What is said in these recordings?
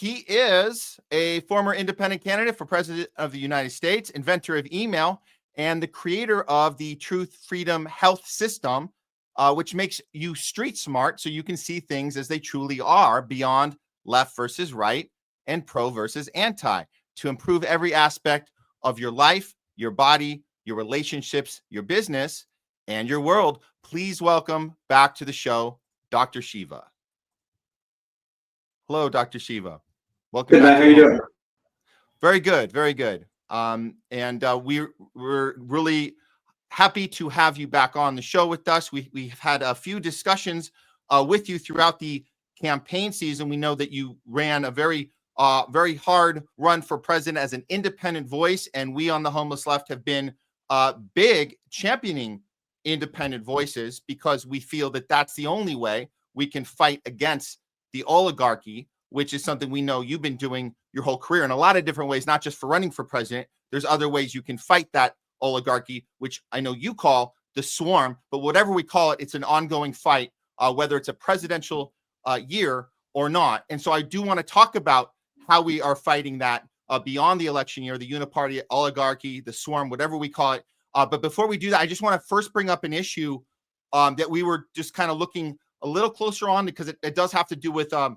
he is a former independent candidate for president of the United States, inventor of email, and the creator of the Truth, Freedom, Health system, which makes you street smart so you can see things as they truly are beyond left versus right and pro versus anti to improve every aspect of your life, your body, your relationships, your business, and your world. Please welcome back to the show, Dr. Shiva. Hello, Dr. Shiva. Welcome. Good, back. How are you doing? Very good, very good. We're really happy to have you back on the show with us. We've had a few discussions with you throughout the campaign season. We know that you ran a very hard run for president as an independent voice, and we on the Homeless Left have been big championing independent voices because we feel that that's the only way we can fight against the oligarchy, which is something we know you've been doing your whole career in a lot of different ways, not just for running for president. There's other ways you can fight that oligarchy, which I know you call the swarm, but whatever we call it, it's an ongoing fight, whether it's a presidential year or not. And so I do want to talk about how we are fighting that beyond the election year, the uniparty oligarchy, the swarm, whatever we call it. But before we do that, I just want to first bring up an issue that we were just kind of looking a little closer on because it does have to do with an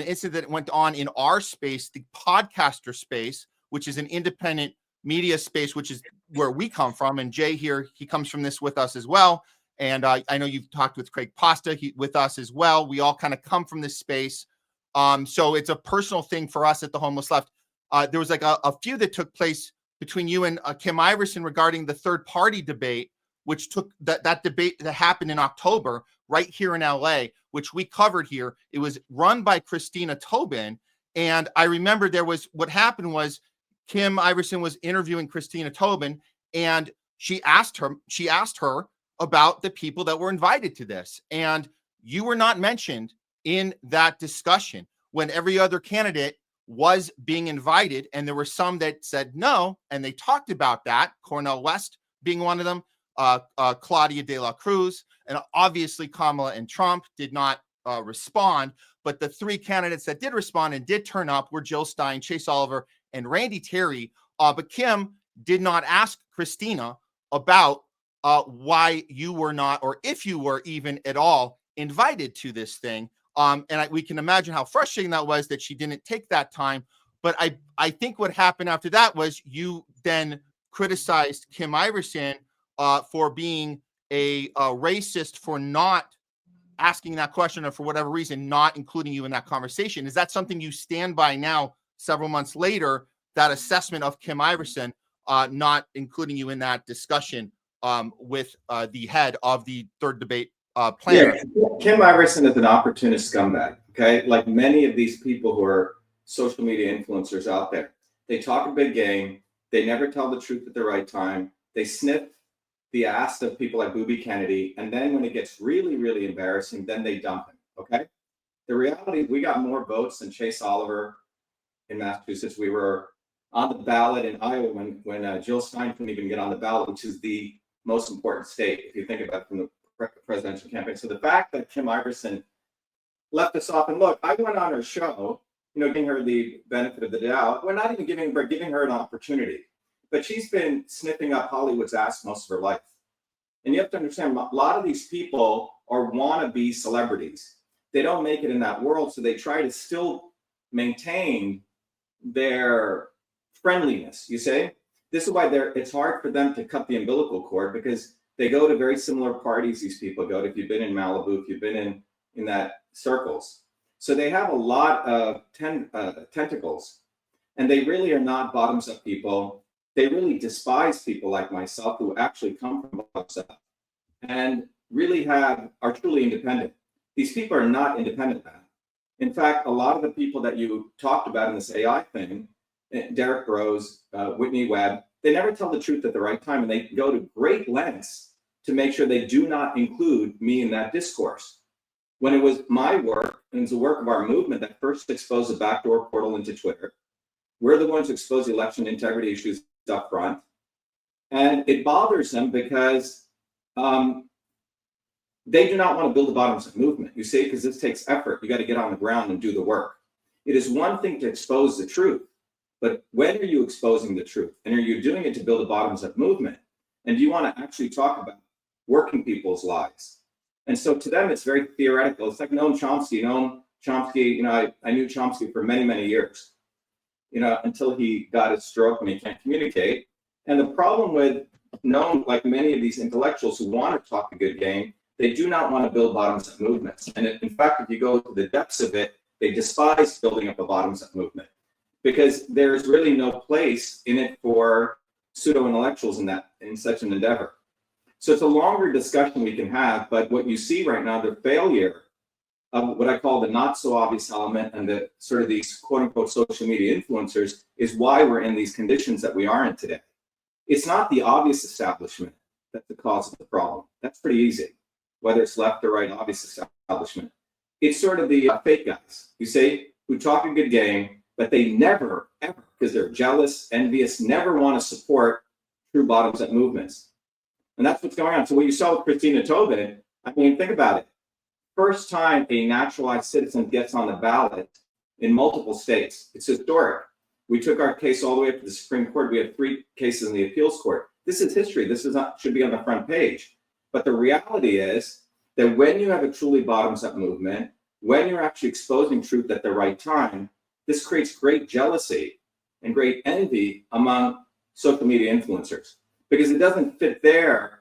incident that went on in our space, the podcaster space, which is an independent media space, which is where we come from. And Jay here, he comes from this with us as well. And I know you've talked with Craig Pasta with us as well. We all kind of come from this space. So it's a personal thing for us at the Homeless Left. There was like a few that took place between you and Kim Iverson regarding the third party debate, which took that debate that happened in October right here in LA, which we covered here. It was run by Christina Tobin. And I remember what happened was Kim Iverson was interviewing Christina Tobin, and she asked her about the people that were invited to this. And you were not mentioned in that discussion when every other candidate was being invited. And there were some that said no, and they talked about that, Cornel West being one of them, Claudia de la Cruz, and obviously Kamala and Trump did not respond. But the three candidates that did respond and did turn up were Jill Stein, Chase Oliver, and Randy Terry. But Kim did not ask Christina about why you were not, or if you were even at all invited to this thing. We can imagine how frustrating that was that she didn't take that time. But I think what happened after that was you then criticized Kim Iverson for being a racist for not asking that question, or for whatever reason not including you in that conversation. Is that something you stand by now, several months later, that assessment of Kim Iverson not including you in that discussion with the head of the third debate planner? Yeah, Kim Iverson is an opportunist scumbag, okay? Like many of these people who are social media influencers out there. They talk a big game. They never tell the truth at the right time. They sniff the ass of people like Booby Kennedy, and then when it gets really, really embarrassing, then they dump him, okay? The reality, we got more votes than Chase Oliver in Massachusetts. We were on the ballot in Iowa when Jill Stein couldn't even get on the ballot, which is the most important state, if you think about it from the presidential campaign. So the fact that Kim Iverson left us off, and look, I went on her show, giving her the benefit of the doubt. We're not even giving her an opportunity. But she's been sniffing up Hollywood's ass most of her life. And you have to understand, a lot of these people are wannabe celebrities. They don't make it in that world, so they try to still maintain their friendliness, you see? This is why it's hard for them to cut the umbilical cord, because they go to very similar parties these people go to. If you've been in Malibu, if you've been in that circles. So they have a lot of tentacles, and they really are not bottoms-up people. They really despise people like myself who actually come from bottoms up and really are truly independent. These people are not independent now. In fact, a lot of the people that you talked about in this AI thing, Derek Rose, Whitney Webb, they never tell the truth at the right time, and they go to great lengths to make sure they do not include me in that discourse. When it was my work, and it's the work of our movement that first exposed the backdoor portal into Twitter, we're the ones who expose the election integrity issues up front. And it bothers them because they do not want to build a bottoms-up movement, you see, because this takes effort. You got to get on the ground and do the work. It is one thing to expose the truth, but when are you exposing the truth? And are you doing it to build a bottoms-up movement? And do you want to actually talk about working people's lives? And so to them, it's very theoretical. It's like Noam Chomsky. Noam Chomsky, I knew Chomsky for many, many years, until he got his stroke and he can't communicate. And the problem with Noam, like many of these intellectuals who want to talk a good game, they do not want to build bottoms-up movements. And in fact, if you go to the depths of it, they despise building up a bottoms-up movement because there's really no place in it for pseudo-intellectuals in such an endeavor. So it's a longer discussion we can have, but what you see right now, the failure of what I call the not so obvious element and the sort of these quote unquote social media influencers is why we're in these conditions that we are in today. It's not the obvious establishment that's the cause of the problem. That's pretty easy, whether it's left or right, obvious establishment. It's sort of the fake guys, you see, who talk a good game, but they never, ever, because they're jealous, envious, never want to support true bottoms-up movements. And that's what's going on. So what you saw with Christina Tobin, I mean, think about it. First time a naturalized citizen gets on the ballot in multiple states. It's historic. We took our case all the way up to the Supreme Court. We have 3 cases in the appeals court. This is history. This is not, should be on the front page. But the reality is that when you have a truly bottoms-up movement, when you're actually exposing truth at the right time, this creates great jealousy and great envy among social media influencers because it doesn't fit their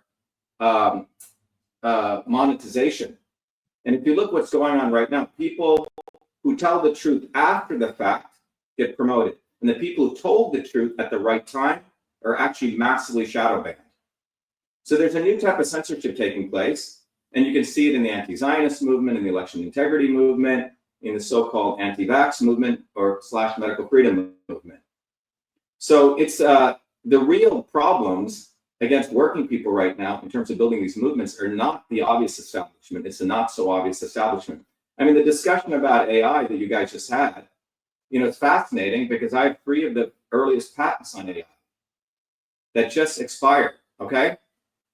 monetization. And if you look what's going on right now, people who tell the truth after the fact get promoted. And the people who told the truth at the right time are actually massively shadow banned. So there's a new type of censorship taking place. And you can see it in the anti-Zionist movement, in the election integrity movement, in the so-called anti-vax movement or / medical freedom movement. So it's the real problems against working people right now in terms of building these movements are not the obvious establishment. It's the not so obvious establishment. I mean, the discussion about AI that you guys just had, it's fascinating because I have 3 of the earliest patents on AI that just expired, okay?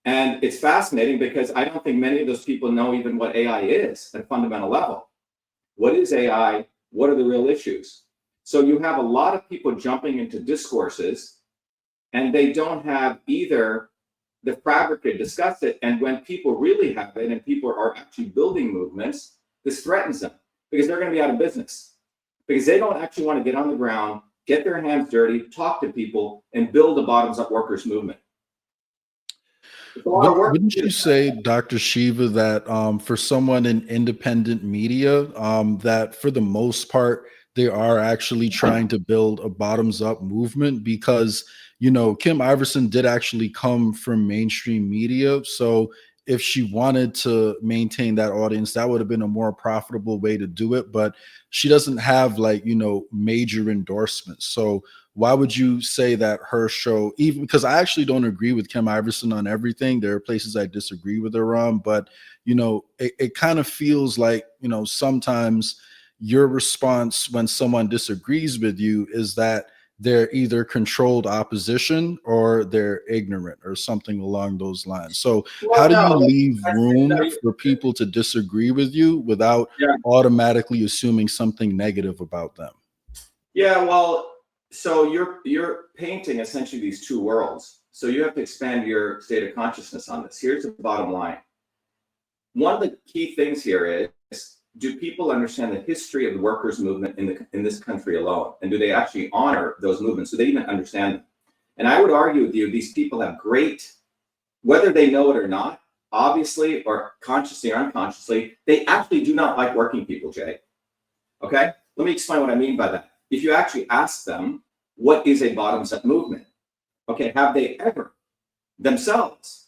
And it's fascinating because I don't think many of those people know even what AI is at a fundamental level. What is AI? What are the real issues? So you have a lot of people jumping into discourses and they don't have either the fabric to discuss it. And when people really have it and people are actually building movements, this threatens them because they're going to be out of business because they don't actually want to get on the ground, get their hands dirty, talk to people and build a bottoms-up workers movement. Wouldn't you say, Dr. Shiva, that for someone in independent media, that for the most part, they are actually trying to build a bottoms-up movement? Because, Kim Iverson did actually come from mainstream media. So if she wanted to maintain that audience, that would have been a more profitable way to do it. But she doesn't have major endorsements. So why would you say that her show, even because I actually don't agree with Kim Iverson on everything, there are places I disagree with her on, but it kind of feels like sometimes your response when someone disagrees with you is that they're either controlled opposition or they're ignorant or something along those lines. So how do you leave room for people to disagree with you without automatically assuming something negative about them? Yeah, well, so you're painting essentially these 2 worlds. So you have to expand your state of consciousness on this. Here's the bottom line. One of the key things here is, do people understand the history of the workers' movement in this country alone? And do they actually honor those movements? Do they even understand them? And I would argue with you, these people have great, whether they know it or not, obviously, or consciously or unconsciously, they actually do not like working people, Jay. Okay? Let me explain what I mean by that. If you actually ask them, what is a bottoms-up movement? Okay, have they ever themselves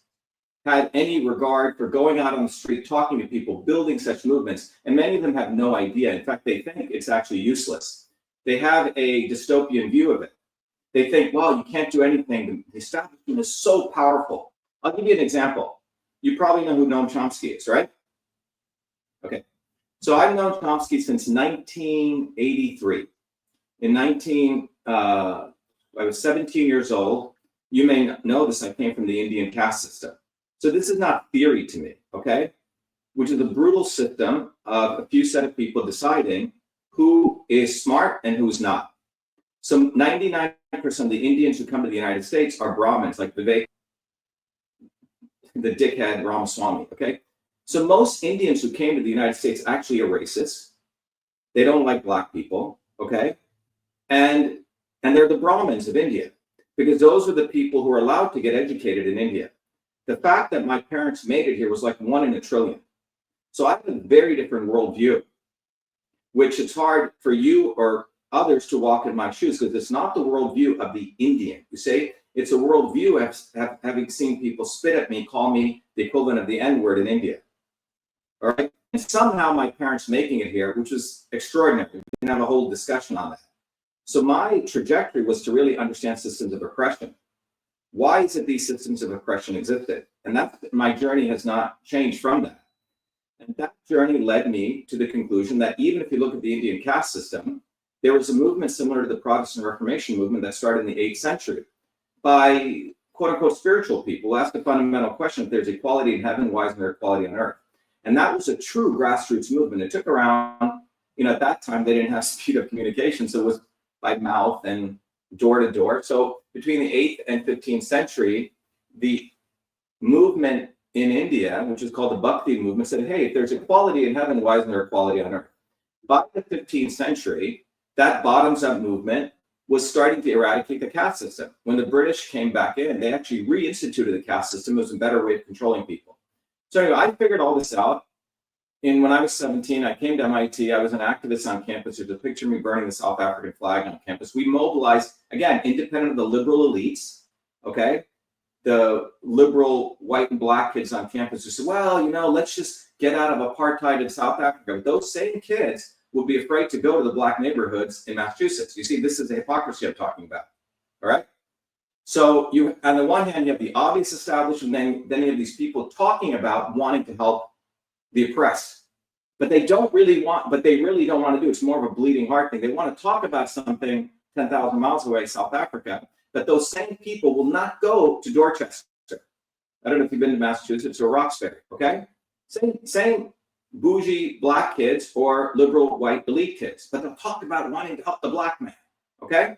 had any regard for going out on the street, talking to people, building such movements? And many of them have no idea. In fact, they think it's actually useless. They have a dystopian view of it. They think, well, you can't do anything. The establishment is so powerful. I'll give you an example. You probably know who Noam Chomsky is, right? Okay. So I've known Chomsky since 1983. I was 17 years old. You may know this, I came from the Indian caste system. So this is not theory to me, okay? Which is a brutal system of a few set of people deciding who is smart and who's not. So 99% of the Indians who come to the United States are Brahmins, like Vivek, the dickhead Ramaswamy, okay? So most Indians who came to the United States actually are racist. They don't like black people, okay? And they're the Brahmins of India, because those are the people who are allowed to get educated in India. The fact that my parents made it here was like 1 in a trillion. So I have a very different worldview, which it's hard for you or others to walk in my shoes, because it's not the worldview of the Indian. You see, it's a worldview of having seen people spit at me, call me the equivalent of the N-word in India. All right. And somehow my parents making it here, which was extraordinary. We can have a whole discussion on that. So my trajectory was to really understand systems of oppression. Why is it these systems of oppression existed? And that my journey has not changed from that. And that journey led me to the conclusion that even if you look at the Indian caste system, there was a movement similar to the Protestant Reformation movement that started in the 8th century by quote unquote spiritual people who asked the fundamental question: if there's equality in heaven, why isn't there equality on earth? And that was a true grassroots movement. It took around, at that time they didn't have speed of communication, so it was by mouth and door to door. So between the 8th and 15th century, the movement in India, which is called the Bhakti movement, said, hey, if there's equality in heaven, why isn't there equality on earth? By the 15th century, that bottoms-up movement was starting to eradicate the caste system. When the British came back in, they actually reinstituted the caste system. It was a better way of controlling people. So anyway, I figured all this out. And when I was 17, I came to MIT. I was an activist on campus. There's a picture of me burning the South African flag on campus. We mobilized, again, independent of the liberal elites, okay? The liberal white and black kids on campus who said, well, let's just get out of apartheid in South Africa. But those same kids would be afraid to go to the black neighborhoods in Massachusetts. You see, this is the hypocrisy I'm talking about, all right? So you, on the one hand, you have the obvious establishment, then you have these people talking about wanting to help the oppressed, but they really don't want to do it. It's more of a bleeding heart thing. They want to talk about something 10,000 miles away, South Africa, but those same people will not go to Dorchester. I don't know if you've been to Massachusetts or Roxbury, okay? Same bougie black kids or liberal white elite kids, but they'll talk about wanting to help the black man, okay?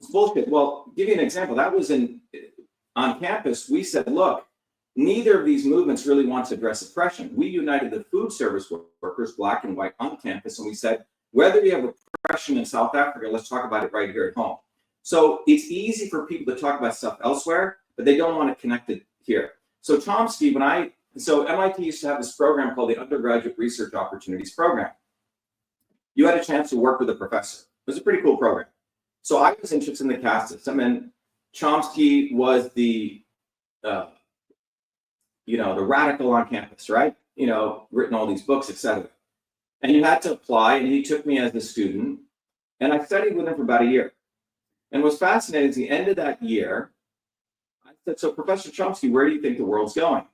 It's bullshit. Well, give you an example. That was on campus. We said, look, neither of these movements really wants to address oppression. We united the food service workers, black and white, on campus, and we said, whether you have oppression in South Africa, let's talk about it right here at home. So it's easy for people to talk about stuff elsewhere, but they don't want to connect it here. So Chomsky, so MIT used to have this program called the Undergraduate Research Opportunities Program. You had a chance to work with a professor. It was a pretty cool program. So I was interested in the caste system, and Chomsky was the radical on campus, right? Written all these books, etc. And you had to apply, and he took me as a student, and I studied with him for about a year. And what's fascinating is the end of that year, I said, so Professor Chomsky, where do you think the world's going?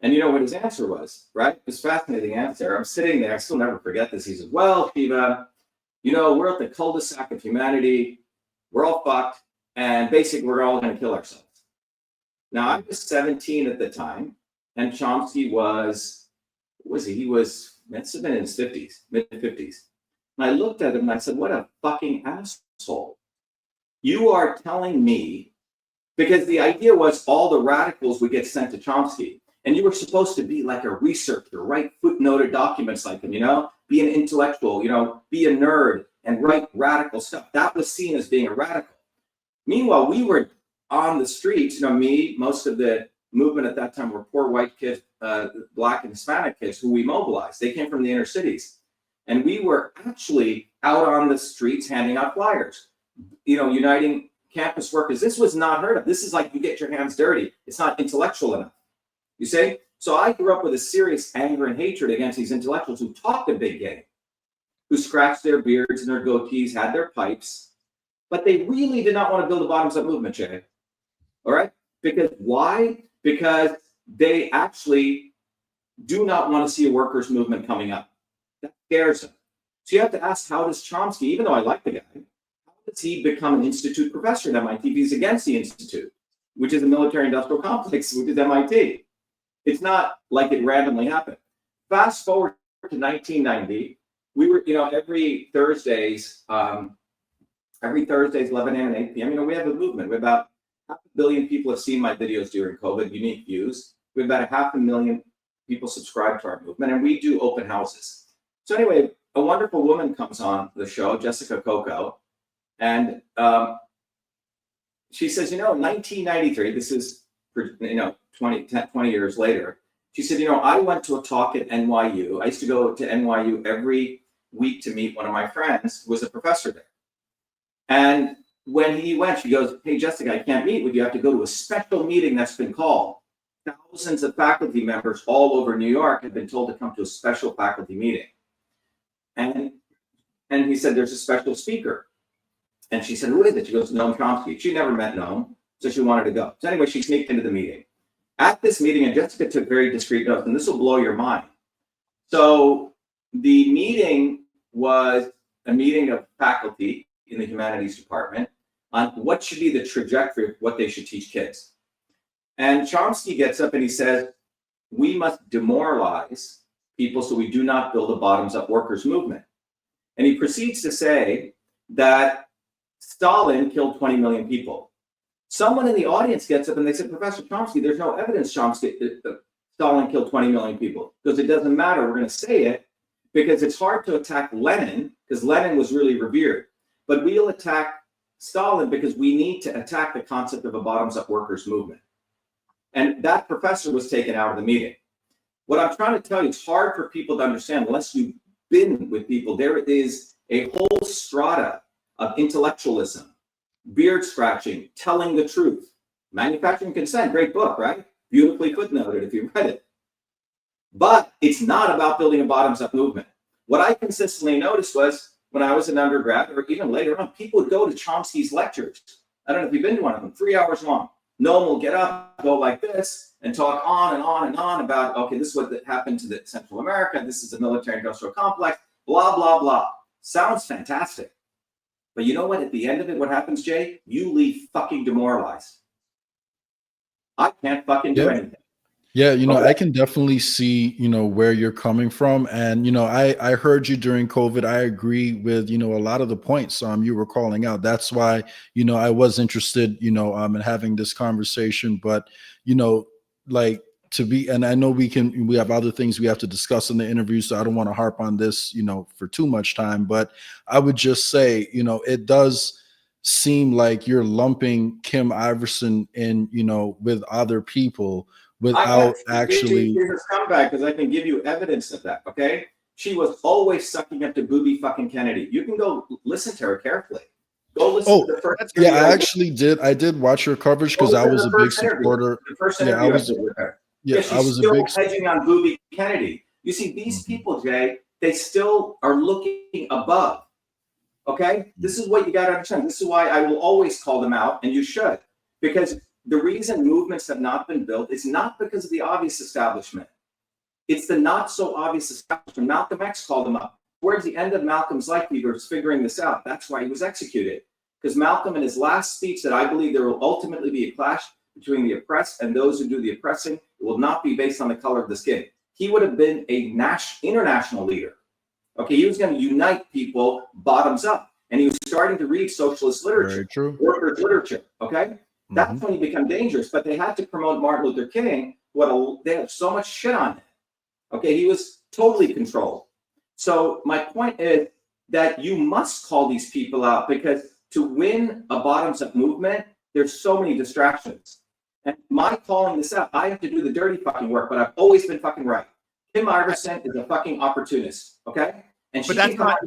And you know what his answer was, right? This fascinating answer. I'm sitting there, I still never forget this. He says, well, Shiva, we're at the cul-de-sac of humanity. We're all fucked, and basically we're all going to kill ourselves. Now, I was 17 at the time, and Chomsky was, he was, must have been in his 50s, mid-50s. And I looked at him and I said, what a fucking asshole. You are telling me, because the idea was all the radicals would get sent to Chomsky, and you were supposed to be like a researcher, write footnoted documents like him, be an intellectual, be a nerd and write radical stuff. That was seen as being a radical. Meanwhile, we were on the streets, me, most of the movement at that time were poor white kids, black and Hispanic kids who we mobilized. They came from the inner cities. And we were actually out on the streets handing out flyers, uniting campus workers. This was not heard of. This is like you get your hands dirty. It's not intellectual enough. You see? So I grew up with a serious anger and hatred against these intellectuals who talked a big game, who scratched their beards and their goatees, had their pipes, but they really did not want to build a bottoms-up movement, Jay. All right? Because why? Because they actually do not want to see a workers' movement coming up. That scares them. So you have to ask, how does Chomsky, even though I like the guy, how does he become an institute professor at MIT if he's against the institute, which is a military-industrial complex, which is MIT? It's not like it randomly happened. Fast forward to 1990, we were, every Thursdays, 11 a.m. and 8 p.m., we have a movement. We have about 500 million people have seen my videos during COVID, unique views. We have about 500,000 people subscribe to our movement, and we do open houses. So anyway, a wonderful woman comes on the show, Jessica Coco, and she says, 1993, this is, 20 years later, she said, I went to a talk at NYU. I used to go to NYU every week to meet one of my friends who was a professor there. And when he went, she goes, hey, Jessica, I can't meet with you. I have to go to a special meeting that's been called. Thousands of faculty members all over New York have been told to come to a special faculty meeting. And he said, there's a special speaker. And she said, who is it? She goes, Noam Chomsky. She never met Noam, so she wanted to go. So anyway, she sneaked into the meeting. At this meeting, and Jessica took very discreet notes, and this will blow your mind. So the meeting was a meeting of faculty in the humanities department on what should be the trajectory of what they should teach kids. And Chomsky gets up and he says, we must demoralize people so we do not build a bottoms-up workers' movement. And he proceeds to say that Stalin killed 20 million people. Someone in the audience gets up and they said, Professor Chomsky, there's no evidence Stalin killed 20 million people. Because it doesn't matter, we're going to say it, because it's hard to attack Lenin, because Lenin was really revered. But we'll attack Stalin because we need to attack the concept of a bottoms-up workers' movement. And that professor was taken out of the meeting. What I'm trying to tell you, it's hard for people to understand unless you've been with people. There is a whole strata of intellectualism, beard scratching, telling the truth, manufacturing consent, great book, right? Beautifully footnoted if you read it. But it's not about building a bottoms-up movement. What I consistently noticed was when I was an undergrad, or even later on, people would go to Chomsky's lectures. I don't know if you've been to one of them, 3 hours long. Noam will get up, go like this, and talk on and on and on about, okay, this is what happened to the Central America, this is the military-industrial complex, blah, blah, blah. Sounds fantastic. But you know what? At the end of it, what happens, Jay? You leave fucking demoralized. I can't fucking do anything. Yeah, I can definitely see, where you're coming from. And, I heard you during COVID. I agree with, a lot of the points you were calling out. That's why, I was interested, in having this conversation. But, and I know we have other things we have to discuss in the interview, so I don't want to harp on this, for too much time. But I would just say, it does seem like you're lumping Kim Iverson in, with other people without actually. Here's a scumbag because I can give you evidence of that. Okay, she was always sucking up to Booby fucking Kennedy. You can go listen to her carefully. Go listen to the first. Yeah, I actually did. I did watch her coverage because I was a big supporter. The first interview I did with her. Yeah, she's still hedging on Booby Kennedy. You see, these people, Jay, they still are looking above. Okay, this is what you got to understand. This is why I will always call them out, and you should, because the reason movements have not been built is not because of the obvious establishment. It's the not so obvious establishment. Malcolm X called them up. Towards the end of Malcolm's life, he was figuring this out. That's why he was executed. Because Malcolm, in his last speech, said, I believe there will ultimately be a clash between the oppressed and those who do the oppressing. It will not be based on the color of the skin. He would have been a international leader. Okay, he was going to unite people bottoms up. And he was starting to read socialist literature, workers' literature. Okay? That's when he became dangerous. But they had to promote Martin Luther King. They had so much shit on him. Okay, he was totally controlled. So my point is that you must call these people out because to win a bottoms-up movement, there's so many distractions. And my calling this out, I have to do the dirty fucking work, but I've always been fucking right. Kim Iverson is a fucking opportunist. Okay, and but that's not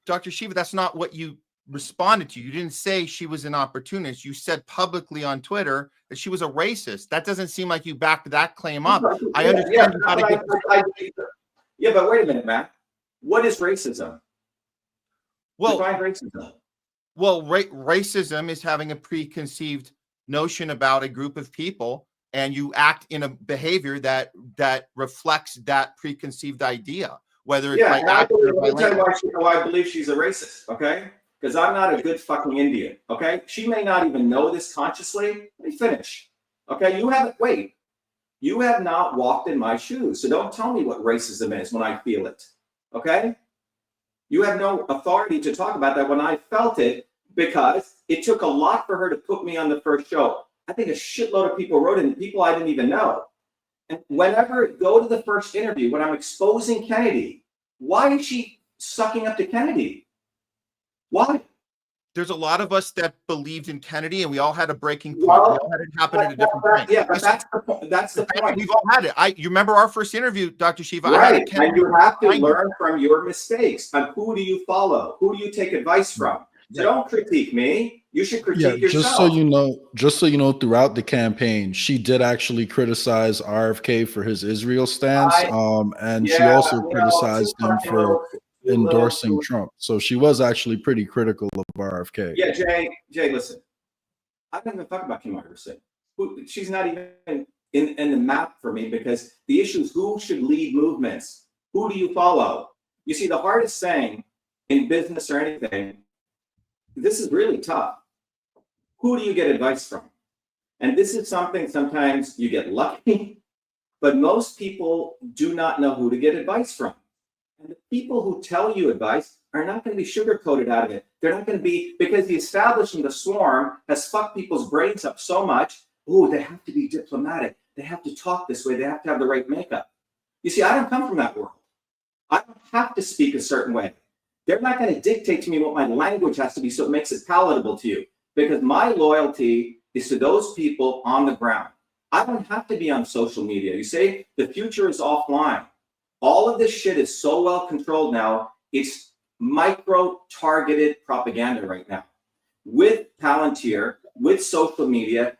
Dr. Shiva. That's not what you responded to. You didn't say she was an opportunist. You said publicly on Twitter that she was a racist. That doesn't seem like you backed that claim up. I understand you got to get. Yeah, but wait a minute, Matt. What is racism? Well, define racism. Well, racism is having a preconceived notion about a group of people, and you act in a behavior that reflects that preconceived idea. Whether it's by action or by language. I believe she's a racist. Okay. Because I'm not a good fucking Indian, okay? She may not even know this consciously. Let me finish, okay? You have not walked in my shoes, so don't tell me what racism is when I feel it, okay? You have no authority to talk about that when I felt it, because it took a lot for her to put me on the first show. I think a shitload of people wrote in, people I didn't even know. And whenever go to the first interview, when I'm exposing Kennedy, why is she sucking up to Kennedy? Why? There's a lot of us that believed in Kennedy, and we all had a breaking point. Well, we all had it happen at a different point. Yeah, but that's the point. We've all had it. You remember our first interview, Dr. Shiva? Right, and you have to learn from your mistakes. And who do you follow? Who do you take advice from? So don't critique me. You should critique yourself. Just so you know, throughout the campaign, she did actually criticize RFK for his Israel stance, and she also criticized him for endorsing Trump. So she was actually pretty critical of RFK. Yeah, Jay, listen. I don't even talk about Kim Iverson. She's not even in the map for me, because the issue is who should lead movements. Who do you follow? You see, the hardest thing in business or anything, this is really tough. Who do you get advice from? And this is something sometimes you get lucky, but most people do not know who to get advice from. And the people who tell you advice are not going to be sugar-coated out of it. They're not going to be, because the establishment, the swarm, has fucked people's brains up so much. Oh, they have to be diplomatic. They have to talk this way. They have to have the right makeup. You see, I don't come from that world. I don't have to speak a certain way. They're not going to dictate to me what my language has to be so it makes it palatable to you, because my loyalty is to those people on the ground. I don't have to be on social media. You say the future is offline. All of this shit is so well controlled now. It's micro-targeted propaganda right now. With Palantir, with social media,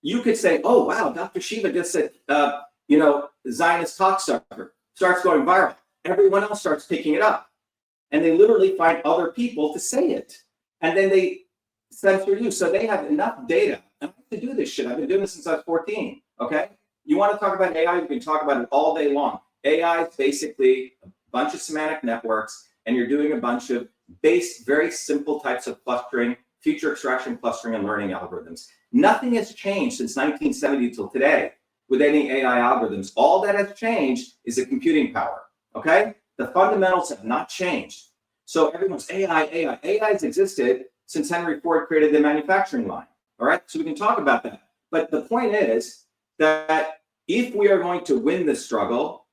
you could say, oh, wow, Dr. Shiva just said, Zionist talk starts going viral. Everyone else starts picking it up. And they literally find other people to say it. And then they censor you. So they have enough data. I have to do this shit. I've been doing this since I was 14. Okay? You want to talk about AI? You can talk about it all day long. AI is basically a bunch of semantic networks, and you're doing a bunch of very simple types of clustering, feature extraction, clustering, and learning algorithms. Nothing has changed since 1970 till today with any AI algorithms. All that has changed is the computing power. Okay? The fundamentals have not changed. So everyone's AI. AI has existed since Henry Ford created the manufacturing line. All right? So we can talk about that. But the point is that if we are going to win this struggle,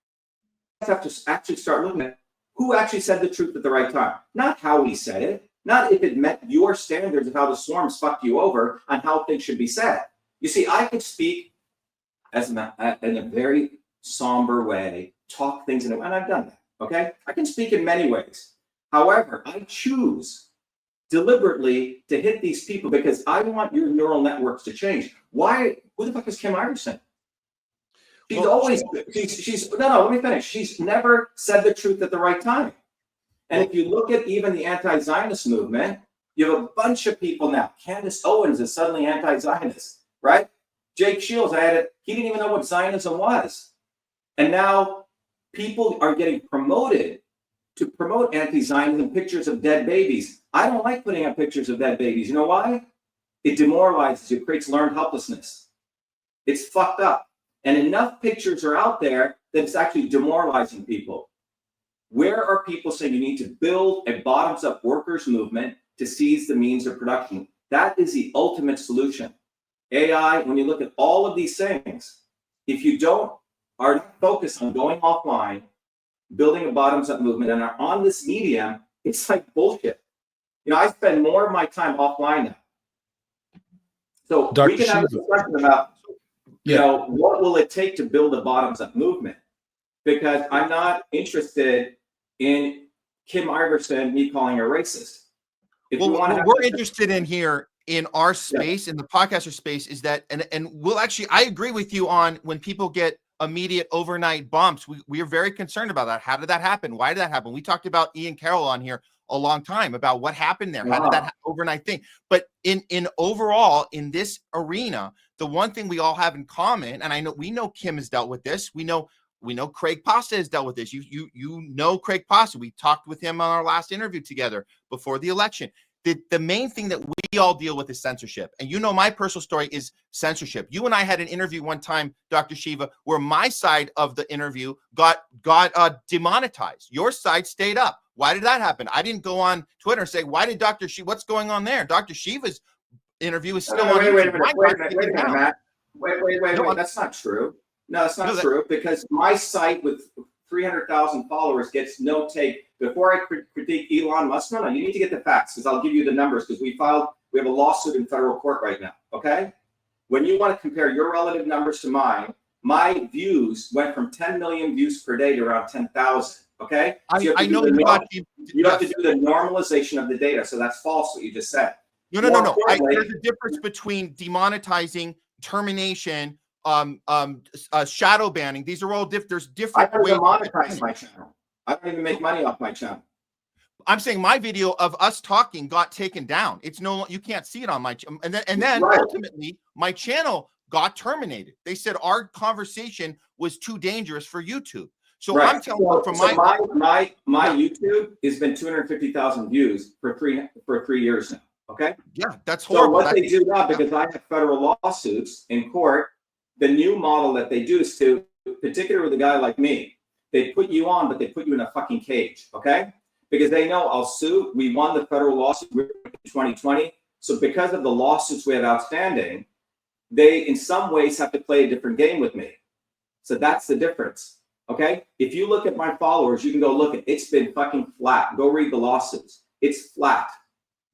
we have to actually start looking at who actually said the truth at the right time. Not how he said it, not if it met your standards of how the swarms fucked you over on how things should be said. You see, I could speak in a very somber way, talk things and I've done that. Okay, I can speak in many ways. However, I choose deliberately to hit these people because I want your neural networks to change. Why? Who the fuck is Kim Iverson? She's always, let me finish. She's never said the truth at the right time. And if you look at even the anti-Zionist movement, you have a bunch of people now. Candace Owens is suddenly anti-Zionist, right? Jake Shields, he didn't even know what Zionism was. And now people are getting promoted to promote anti-Zionism, pictures of dead babies. I don't like putting up pictures of dead babies. You know why? It demoralizes you, creates learned helplessness. It's fucked up. And enough pictures are out there that it's actually demoralizing people. Where are people saying you need to build a bottoms-up workers' movement to seize the means of production? That is the ultimate solution. AI, when you look at all of these things, if you are not focused on going offline, building a bottoms-up movement, and are on this medium, it's like bullshit. I spend more of my time offline now. So Dr. we can have a discussion about, what will it take to build a bottoms-up movement? Because I'm not interested in Kim Iverson, me calling her racist. What we're interested in here in our space, in the podcaster space, is that, and we'll actually, I agree with you on when people get immediate overnight bumps. We are very concerned about that. How did that happen? Why did that happen? We talked about Ian Carroll on here a long time about what happened there. How did that overnight thing? But in overall, in this arena, the one thing we all have in common, and we know Kim has dealt with this. We know Craig Pasta has dealt with this. You know Craig Pasta. We talked with him on our last interview together before the election. The main thing that we all deal with is censorship. And my personal story is censorship. You and I had an interview one time, Dr. Shiva, where my side of the interview got demonetized. Your side stayed up. Why did that happen? I didn't go on Twitter and say, why did Dr. Shiva, what's going on there? Dr. Shiva's interview is still on. Wait a minute, Matt. Wait. That's not true. No, that's not true, because my site with 300,000 followers gets no take. Before I critique Elon Musk, no, you need to get the facts, because I'll give you the numbers, because we have a lawsuit in federal court right now, okay? When you want to compare your relative numbers to mine, my views went from 10 million views per day to around 10,000, okay? So you have to do the normalization of the data, so that's false what you just said. No. There's a difference between demonetizing, termination, shadow banning. These are all different. There's different ways to monetize my channel. I don't even make money off my channel. I'm saying my video of us talking got taken down. It's no, you can't see it on my channel. And then right. Ultimately my channel got terminated. They said our conversation was too dangerous for YouTube. So right. I'm telling you from my YouTube has been 250,000 views for 3 years now. Okay. Yeah, that's horrible. So what they do now, because I have federal lawsuits in court, the new model that they do is to, particularly with a guy like me, they put you on, but they put you in a fucking cage. Okay. Because they know I'll sue. We won the federal lawsuit in 2020. So because of the lawsuits we have outstanding, they in some ways have to play a different game with me. So that's the difference. Okay. If you look at my followers, you can go look at it's been fucking flat. Go read the lawsuits. It's flat.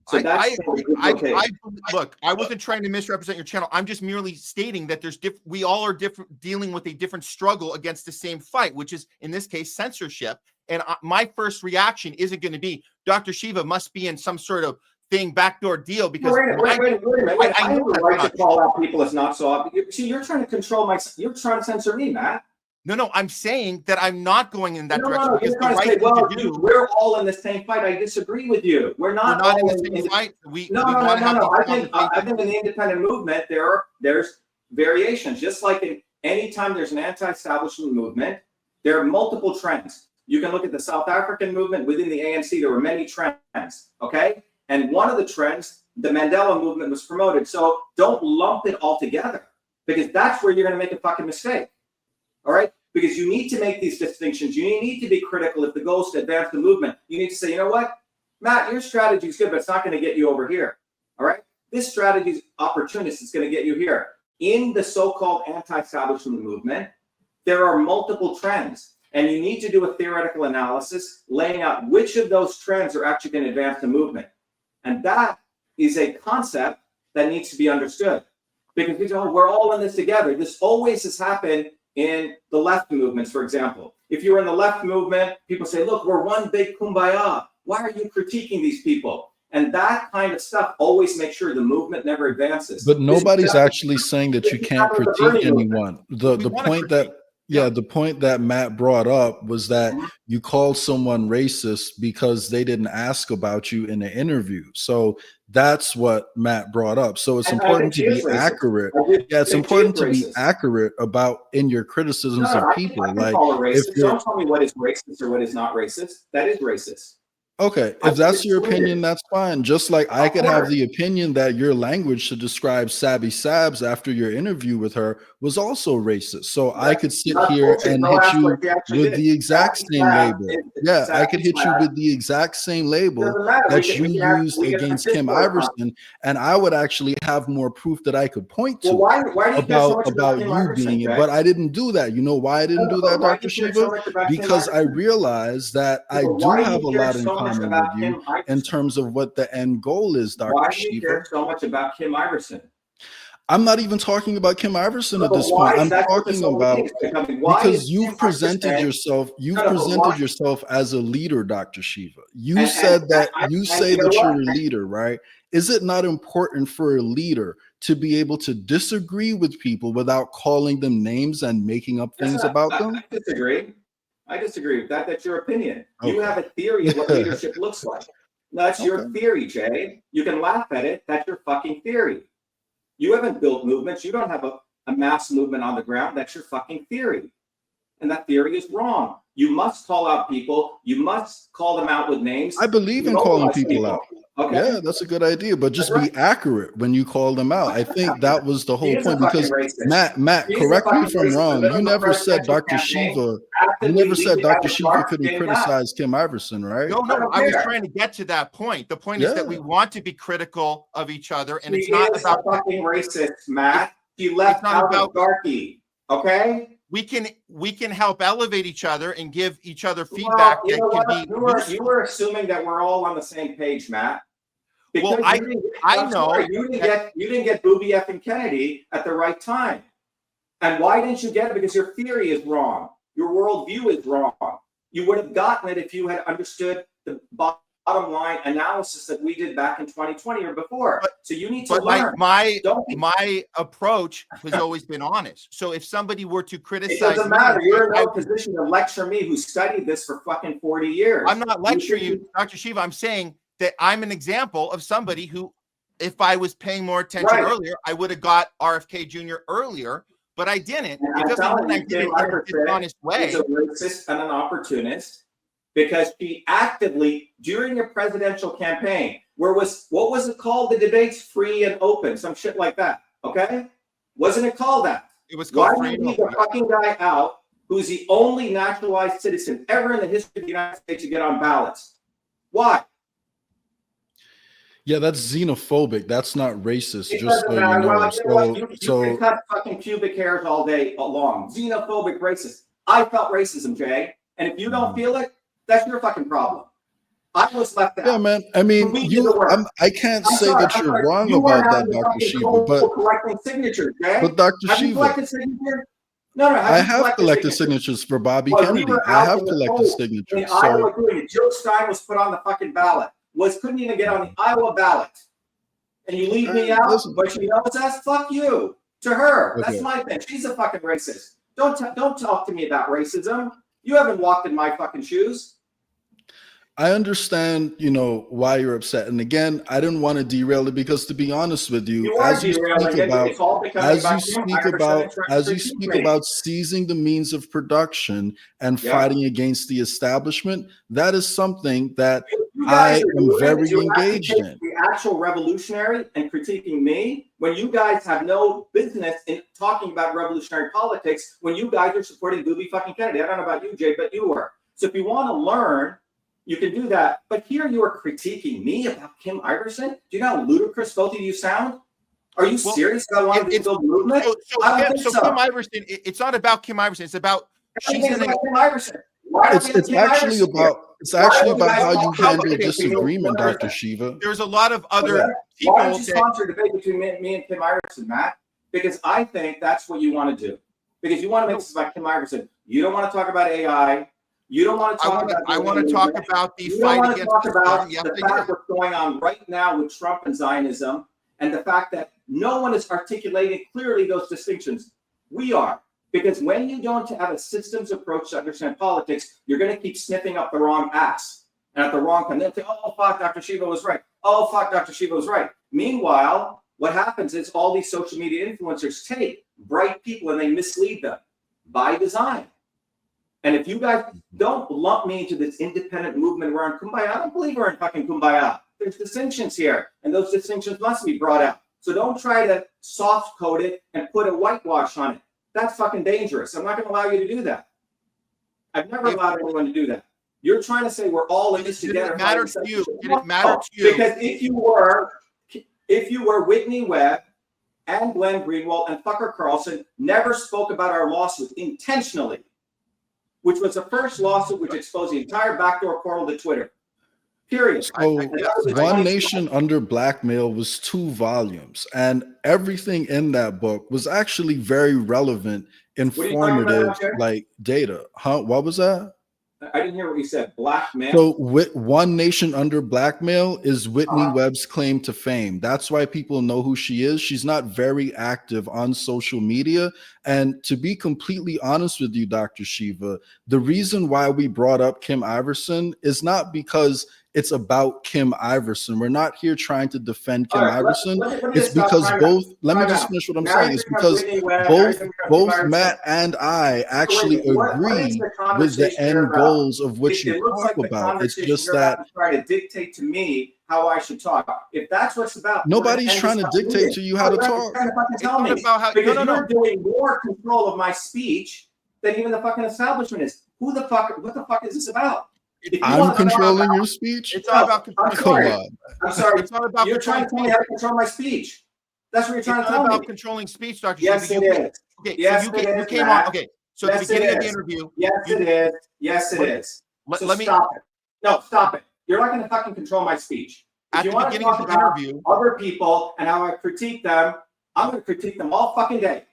So that's okay. Look, I wasn't trying to misrepresent your channel. I'm just merely stating that we all are dealing with a different struggle against the same fight, which is in this case censorship. And my first reaction isn't going to be Dr. Shiva must be in some sort of backdoor deal, because wait a minute. I have the right to call out people as not so obvious. See, you're trying to control you're trying to censor me, Matt. No, I'm saying that I'm not going in that direction. No, you're trying to say, well, we're all in the same fight. I disagree with you. We're not all in the same fight. No. I think in the independent movement, there's variations. Just like in any time there's an anti-establishment movement, there are multiple trends. You can look at the South African movement. Within the ANC, there were many trends, okay? And one of the trends, the Mandela movement, was promoted. So don't lump it all together, because that's where you're going to make a fucking mistake. All right, because you need to make these distinctions. You need to be critical. If the goal is to advance the movement, you need to say, you know what, Matt, your strategy is good, but it's not going to get you over here. All right, this strategy is opportunist. It's going to get you here. In the so-called anti-establishment movement, there are multiple trends, and you need to do a theoretical analysis laying out which of those trends are actually going to advance the movement. And that is a concept that needs to be understood, because we're all in this together. This always has happened in the left movements, for example. If you're in the left movement, people say, look, we're one big kumbaya. Why are you critiquing these people? And that kind of stuff always makes sure the movement never advances. But nobody's actually saying that you can't critique anyone. The point that Matt brought up was that you called someone racist because they didn't ask about you in the interview. So that's what Matt brought up. So it's important to be accurate. Yeah, it's important to be accurate about in your criticisms of people. Like, don't tell me what is racist or what is not racist. That is racist. Okay, if that's your opinion, that's fine. Just like I could have the opinion that your language to describe Sabby Sabs after your interview with her was also racist. So I could sit here and hit you with the exact same label. Yeah, I could hit you with the exact same label that you used against Kim Iverson, and I would actually have more proof that I could point to about you being it. But I didn't do that. You know why I didn't do that, Dr. Shiva? Because I realized that I do have a lot in common with you in terms of what the end goal is, Dr. Why do Shiva. you care so much about Kim Iverson? I'm not even talking about Kim Iverson at this point. I'm talking about because you've presented yourself. You've presented yourself as a leader, Dr. Shiva. You said that you say that you're a leader, right? Is it not important for a leader to be able to disagree with people without calling them names and making up things about them? I disagree with that. That's your opinion. Okay. You have a theory of what leadership looks like. That's your theory, Jay. You can laugh at it. That's your fucking theory. You haven't built movements. You don't have a mass movement on the ground. That's your fucking theory. And that theory is wrong. You must call out people. You must call them out with names. I believe in calling people out. Okay. Yeah, that's a good idea, but just be accurate when you call them out. I think that was the whole point, because Matt, correct me if I'm wrong. You never said Dr. Shiva. You never said Dr. Shiva couldn't criticize Kim Iverson, right? No, I was trying to get to that point. The point is that we want to be critical of each other, and it's not about fucking racist, Matt. You left out of Darky. Okay. We can help elevate each other and give each other feedback that can be. You were assuming that we're all on the same page, Matt. Because I know you didn't get Booby effing Kennedy at the right time. And why didn't you get it? Because your theory is wrong. Your worldview is wrong. You would have gotten it if you had understood the bottom line analysis that we did back in 2020 or before. So you need to learn. My approach has always been honest. So if somebody were to criticize, it doesn't matter. You're in no position to lecture me, who studied this for fucking 40 years. I'm not lecturing you, Dr. Shiva. I'm saying that I'm an example of somebody who, if I was paying more attention earlier, I would have got RFK Jr. earlier, but I didn't. It doesn't mean I did it in an honest way. He's a racist and an opportunist. Because she actively, during your presidential campaign, what was it called? The debates free and open, some shit like that. Okay, wasn't it called that? It was called. Why did you leave the fucking guy out, who's the only naturalized citizen ever in the history of the United States to get on ballots? Why? Yeah, that's xenophobic. That's not racist. Just so you know. You can cut fucking pubic hairs all day long. Xenophobic, racist. I felt racism, Jay, and if you don't feel it, that's your fucking problem. I was left out. Yeah, man. I mean, I can't say that you're wrong about that, Dr. Shiva, but collecting signatures, Jay. But Dr. Shiva, no. I have collected signatures for Bobby Kennedy. I have collected signatures. Iowa, Jill Stein was put on the fucking ballot. Couldn't even get on the Iowa ballot, and you leave me out. But you know what? That's fuck you to her. That's my thing. She's a fucking racist. Don't talk to me about racism. You haven't walked in my fucking shoes. I understand, why you're upset. And again, I didn't want to derail it because, to be honest with you, as you speak about seizing the means of production and fighting against the establishment, that is something that I am very engaged in. The actual revolutionary and critiquing me when you guys have no business in talking about revolutionary politics, when you guys are supporting Booby fucking Kennedy. I don't know about you, Jay, but you were. So if you want to learn, you can do that. But here you are critiquing me about Kim Iverson. Do you know how ludicrous both of you sound? Are you serious about wanting to build movement? So Kim Iverson, it's not about Kim Iverson. It's about Kim Iverson. It's actually about how you handle disagreement, Dr. Shiva. There's a lot of other people. Why don't you sponsor a debate between me and Kim Iverson, Matt? Because I think that's what you want to do. Because you want to make this about Kim Iverson. You don't want to talk about AI. You don't want to talk about. I want to talk about the fight against the fact what's going on right now with Trump and Zionism, and the fact that no one is articulating clearly those distinctions. We are. Because when you don't have a systems approach to understand politics, you're going to keep sniffing up the wrong ass and at the wrong time. They'll say, oh, fuck, Dr. Shiva was right. Oh, fuck, Dr. Shiva was right. Meanwhile, what happens is all these social media influencers take bright people and they mislead them by design. And if you guys don't lump me into this independent movement where I'm kumbaya, I don't believe we're in fucking kumbaya. There's distinctions here, and those distinctions must be brought out. So don't try to soft code it and put a whitewash on it. That's fucking dangerous. I'm not going to allow you to do that. I've never allowed anyone to do that. You're trying to say we're all in this together. Did it matter to you? Did it matter to you? Because if you were Whitney Webb and Glenn Greenwald and Tucker Carlson never spoke about our lawsuit intentionally, which was the first lawsuit which exposed the entire backdoor portal to Twitter. Period. So One Nation Under Blackmail was 2 volumes, and everything in that book was actually very relevant, informative, like data. What was that? I didn't hear what you said. Blackmail. So One Nation Under Blackmail is Whitney Webb's claim to fame. That's why people know who she is. She's not very active on social media. And to be completely honest with you, Dr. Shiva, the reason why we brought up Kim Iverson is not because it's about Kim Iverson. We're not here trying to defend Kim Iverson. Let me it's just stop because time both, out. let me Time just out. finish what I'm Now saying. you It's bring up because Whitney Webb, now you bring up Kim both Iverson. Matt and I actually Wait, what is agree the with the conversation end about? goals of what It you looks talk like the about. It's conversation just you're that about to try to dictate to me how I should talk. If that's what's about, nobody's trying to dictate to you how to talk. Trying to fucking It's tell not me about how. because No. you're doing more control of my speech than even the fucking establishment is. What the fuck is this about? I'm controlling your speech. It's not about controlling. Come on. I'm sorry. It's not about You're trying to tell me how to control my speech. That's what you're trying to tell me. It's not about controlling speech, Dr. Yes, Shiva. it is. Okay, Yes, so it you is, came Matt. on. Okay, so at the beginning of the interview. Yes, it is. Yes, it is. So Let me stop it. No, stop it. You're not going to fucking control my speech. If at you the want to beginning of talk the about interview. other people and how I critique them, I'm going to critique them all fucking day.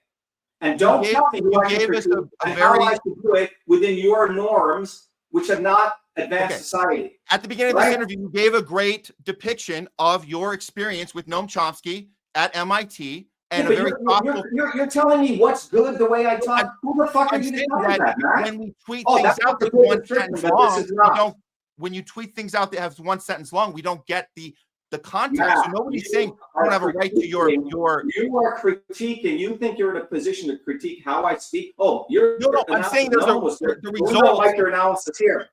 And don't tell me who I can critique and how I should do it within your norms, which have not advanced society. At the beginning of this interview, you gave a great depiction of your experience with Noam Chomsky at MIT. And a very thoughtful. You're telling me what's good the way I talk. Who the fuck are you to tell me that, man? When we tweet things out that one sentence long, we don't. When you tweet things out that have one sentence long, we don't get the context. Matt, so nobody's saying you don't have a right to your. You are critiquing. You think you're in a position to critique how I speak. Oh, you're no. I'm saying there's the result. I like your analysis here.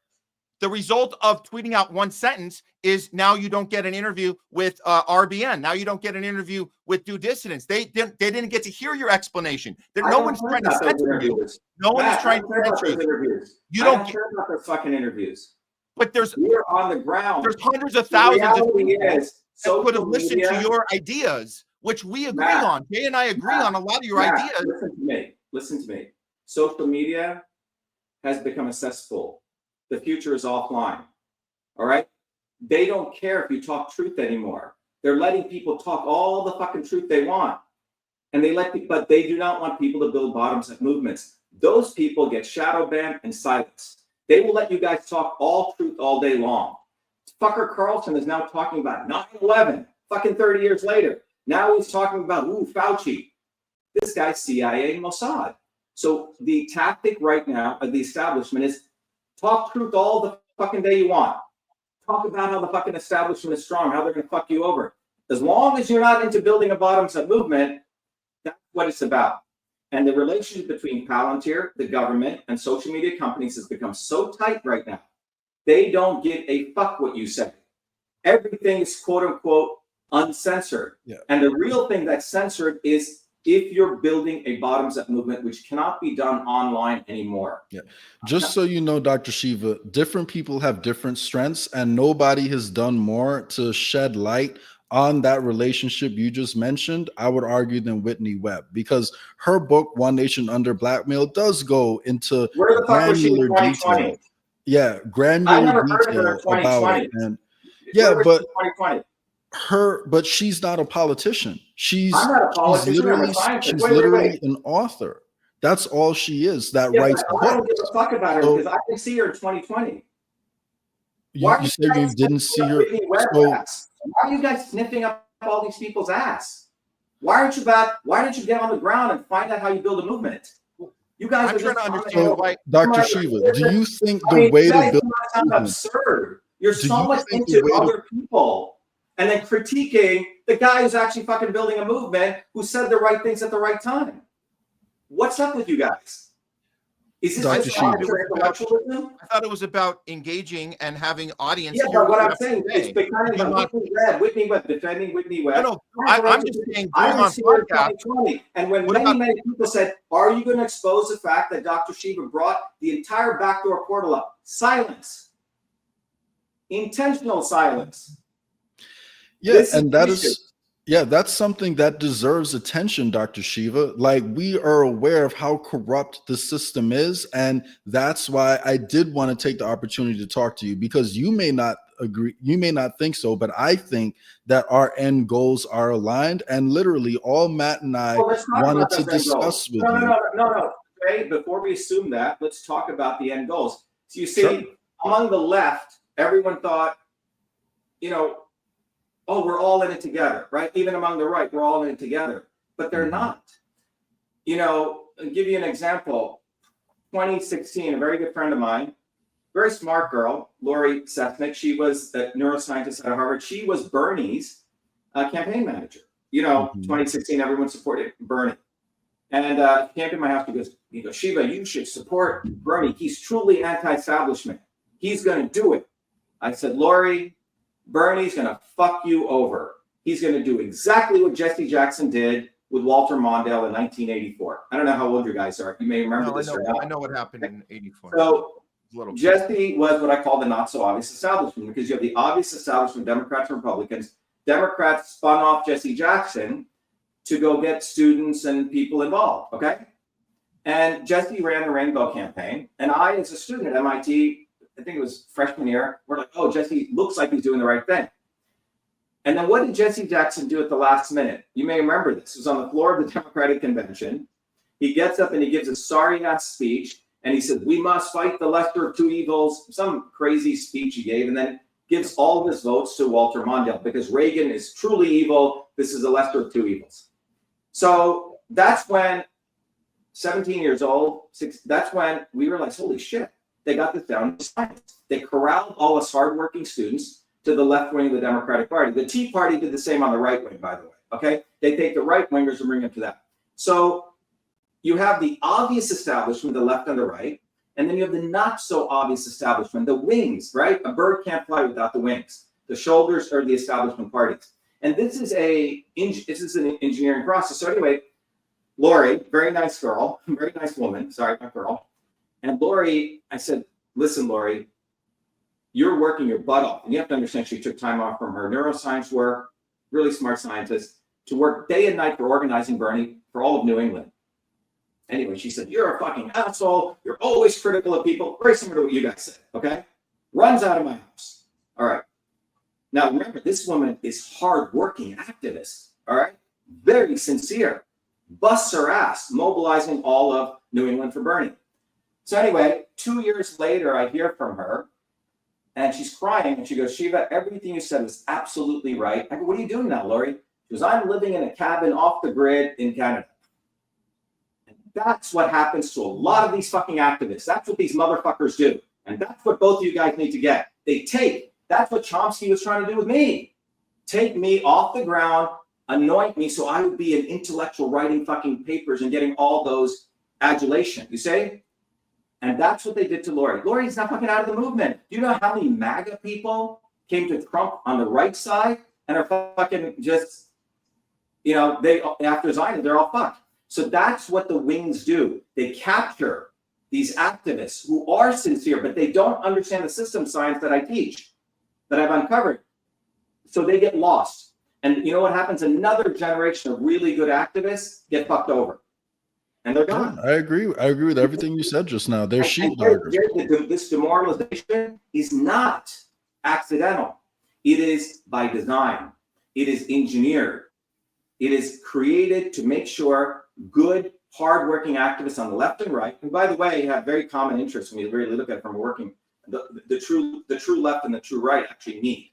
The result of tweeting out one sentence is now you don't get an interview with RBN. Now you don't get an interview with Due Dissidents. They didn't get to hear your explanation. No one's trying to censor you. No one is trying to censor you. You don't care about those fucking interviews. But we're on the ground. There's hundreds of thousands of people that could have listened to your ideas, which we agree on. Jay and I agree on a lot of your ideas. Listen to me. Social media has become a cesspool. The future is offline. All right? They don't care if you talk truth anymore. They're letting people talk all the fucking truth they want. And but they do not want people to build bottoms-up movements. Those people get shadow banned and silenced. They will let you guys talk all truth all day long. Fucker Carlson is now talking about 9/11, fucking 30 years later. Now he's talking about, Fauci. This guy's CIA and Mossad. So the tactic right now of the establishment is talk truth all the fucking day you want. Talk about how the fucking establishment is strong, how they're going to fuck you over. As long as you're not into building a bottoms-up movement, that's what it's about. And the relationship between Palantir, the government, and social media companies has become so tight right now. They don't give a fuck what you say. Everything is quote unquote uncensored. Yeah. And the real thing that's censored is if you're building a bottoms-up movement, which cannot be done online anymore. Yeah. Just so you know, Dr. Shiva, different people have different strengths, and nobody has done more to shed light on that relationship you just mentioned, I would argue, than Whitney Webb, because her book, One Nation Under Blackmail, does go into granular detail. Yeah, granular detail about it. And but she's not a politician. She's literally an author. That's all she is. That writes books. I don't give a fuck about her because I didn't see her in 2020. You said you didn't see her. Why are you guys sniffing up all these people's ass? Why don't you get on the ground and find out how you build a movement? You guys are trying to understand. Dr. Shiva, do you think the way to build a movement? Absurd. You're so much into other people and then critiquing the guy who's actually fucking building a movement who said the right things at the right time. What's up with you guys? Is this intellectualism? I thought it was about engaging and having audience. Yeah, but what I'm saying is defending Whitney Webb, defending Whitney Webb. No, I'm just saying. I was here in 2020, and when many people said, "Are you going to expose the fact that Dr. Shiva brought the entire backdoor portal up?" Silence, intentional silence. Yeah, and that is. Yeah, that's something that deserves attention, Dr. Shiva. Like, we are aware of how corrupt the system is, and that's why I did want to take the opportunity to talk to you, because you may not agree, you may not think so, but I think that our end goals are aligned, and literally all Matt and I wanted to discuss with you. No. Okay, before we assume that, let's talk about the end goals. So you see, among the left, everyone thought, oh, we're all in it together, right? Even among the right, we're all in it together. But they're not. I'll give you an example. 2016, a very good friend of mine very smart girl, Lori Sethnick. She was a neuroscientist at Harvard. She was Bernie's campaign manager. 2016, everyone supported Bernie. And he came to my house. He goes, Shiva, you should support Bernie. He's truly anti-establishment. He's going to do it. I said, Lori, Bernie's going to fuck you over. He's going to do exactly what Jesse Jackson did with Walter Mondale in 1984. I don't know how old you guys are. You may remember this or not. I know what happened in 84. So Jesse was what I call the not so obvious establishment, because you have the obvious establishment, Democrats and Republicans. Democrats spun off Jesse Jackson to go get students and people involved, okay? And Jesse ran the Rainbow Campaign. And I, as a student at MIT, I think it was freshman year, we're like, oh, Jesse looks like he's doing the right thing. And then what did Jesse Jackson do at the last minute? You may remember this. It was on the floor of the Democratic Convention. He gets up and he gives a sorry-ass speech, and he says, we must fight the lesser of two evils, some crazy speech he gave, and then gives all of his votes to Walter Mondale, because Reagan is truly evil. This is the lesser of two evils. So that's when, 17 years old, that's when we realized, holy shit, they got this down to science. They corralled all us hardworking students to the left wing of the Democratic Party. The Tea Party did the same on the right wing, by the way, okay? They take the right wingers and bring them to that. So you have the obvious establishment, the left and the right, and then you have the not so obvious establishment, the wings, right? A bird can't fly without the wings. The shoulders are the establishment parties. And this is an engineering process. So anyway, Lori, very nice girl, very nice woman, sorry, not girl. And Lori, I said, listen, Lori, you're working your butt off. And you have to understand, she took time off from her neuroscience work, really smart scientist, to work day and night for organizing Bernie for all of New England. Anyway, she said, you're a fucking asshole. You're always critical of people. Very similar to what you guys said, okay? Runs out of my house. All right. Now, remember, this woman is hardworking activist, all right? Very sincere. Busts her ass, mobilizing all of New England for Bernie. So anyway, 2 years later, I hear from her, and she's crying, and she goes, Shiva, everything you said was absolutely right. I go, what are you doing now, Lori? She goes, I'm living in a cabin off the grid in Canada. And that's what happens to a lot of these fucking activists. That's what these motherfuckers do. And that's what both of you guys need to get. That's what Chomsky was trying to do with me. Take me off the ground, anoint me so I would be an intellectual writing fucking papers and getting all those adulation, you see? And that's what they did to Lori. Lori's not fucking out of the movement. Do you know how many MAGA people came to Trump on the right side and are fucking just, they after Zion, they're all fucked. So that's what the wings do. They capture these activists who are sincere, but they don't understand the system science that I teach, that I've uncovered. So they get lost. And you know what happens? Another generation of really good activists get fucked over. And they're gone. I agree with everything you said just now. They're sheepdoggers. This demoralization is not accidental. It is by design. It is engineered. It is created to make sure good, hardworking activists on the left and right, and by the way, have very common interests when you really look at it from working, the true left and the true right actually meet.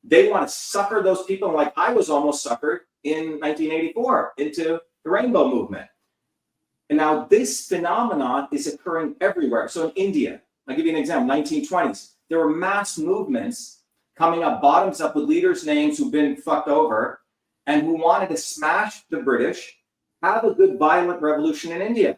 They want to sucker those people, like I was almost suckered in 1984 into the Rainbow Movement. And now this phenomenon is occurring everywhere. So in India, I'll give you an example, 1920s, there were mass movements coming up bottoms up with leaders' names who've been fucked over and who wanted to smash the British, have a good violent revolution in India,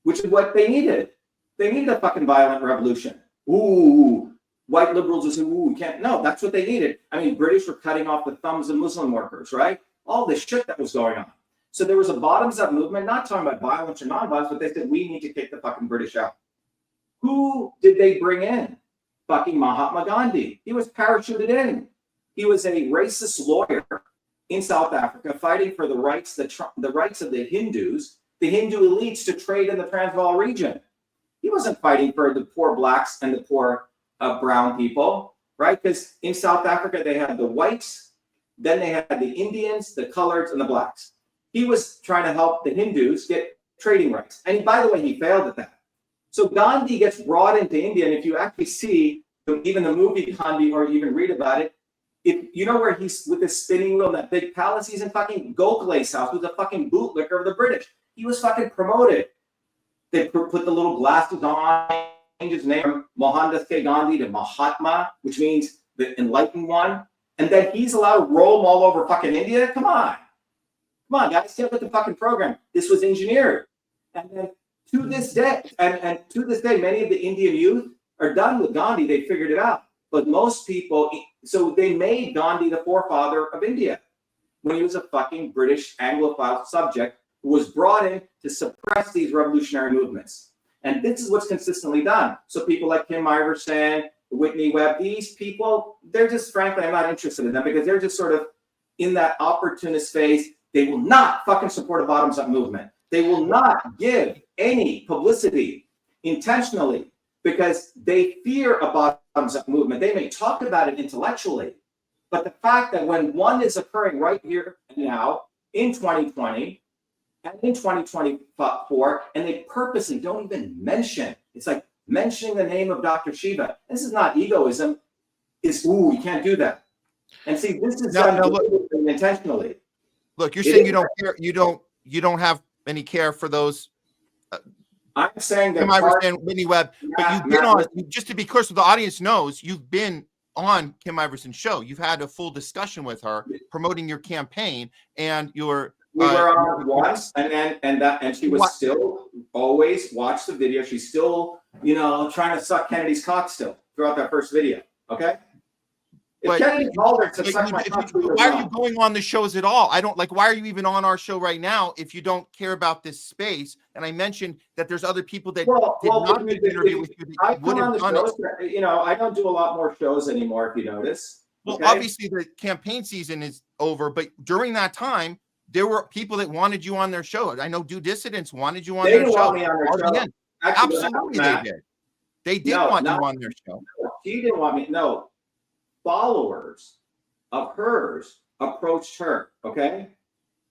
which is what they needed. They needed a fucking violent revolution. Ooh, white liberals will say, ooh, we can't. No, that's what they needed. I mean, British were cutting off the thumbs of Muslim workers, right? All this shit that was going on. So there was a bottoms-up movement, not talking about violence or non-violence, but they said, we need to kick the fucking British out. Who did they bring in? Fucking Mahatma Gandhi. He was parachuted in. He was a racist lawyer in South Africa fighting for the rights of the Hindus, the Hindu elites to trade in the Transvaal region. He wasn't fighting for the poor blacks and the poor brown people, right? Because in South Africa, they had the whites, then they had the Indians, the coloreds, and the blacks. He was trying to help the Hindus get trading rights. And by the way, he failed at that. So Gandhi gets brought into India, and if you actually see even the movie Gandhi or even read about it, you know where he's with his spinning wheel in that big palace, he's in fucking Gokhale's house with a fucking bootlicker of the British. He was fucking promoted. They put the little glasses on, his name from Mohandas Gandhi to Mahatma, which means the enlightened one, and then he's allowed to roam all over fucking India? Come on, guys, get with the fucking program. This was engineered, and then to this day, and to this day, many of the Indian youth are done with Gandhi. They figured it out, but most people, so they made Gandhi the forefather of India when he was a fucking British Anglophile subject who was brought in to suppress these revolutionary movements. And this is what's consistently done. So people like Kim Iverson, Whitney Webb, these people, they're just, frankly, I'm not interested in them because they're just sort of in that opportunist phase. They will not fucking support a bottoms-up movement. They will not give any publicity intentionally because they fear a bottoms-up movement. They may talk about it intellectually, but the fact that when one is occurring right here and now in 2020 and in 2024, and they purposely don't even mention, it's like mentioning the name of Dr. Shiva. This is not egoism. It's, ooh, you can't do that. And see, this is done intentionally. Look, you're saying you don't care. You don't have any care for those. I'm saying that Kim Iverson, Whitney Webb, but you've been on. Just to be clear, so the audience knows, you've been on Kim Iverson's show. You've had a full discussion with her, promoting your campaign, and your. We were on once, and she was still always watch the video. She's still, trying to suck Kennedy's cock still throughout that first video. Okay. If Kennedy called her to suck my cock, why are you going on the shows at all? I don't like. Why are you even on our show right now if you don't care about this space? And I mentioned that there's other people that did not interview with you. I come on the shows. I don't do a lot more shows anymore. If you notice. Well, obviously the campaign season is over, but during that time, there were people that wanted you on their show. I know Dissidents wanted you on their show. Want me on their show. Absolutely, they did. They did want you on their show. She didn't want me. No, followers of hers approached her. Okay.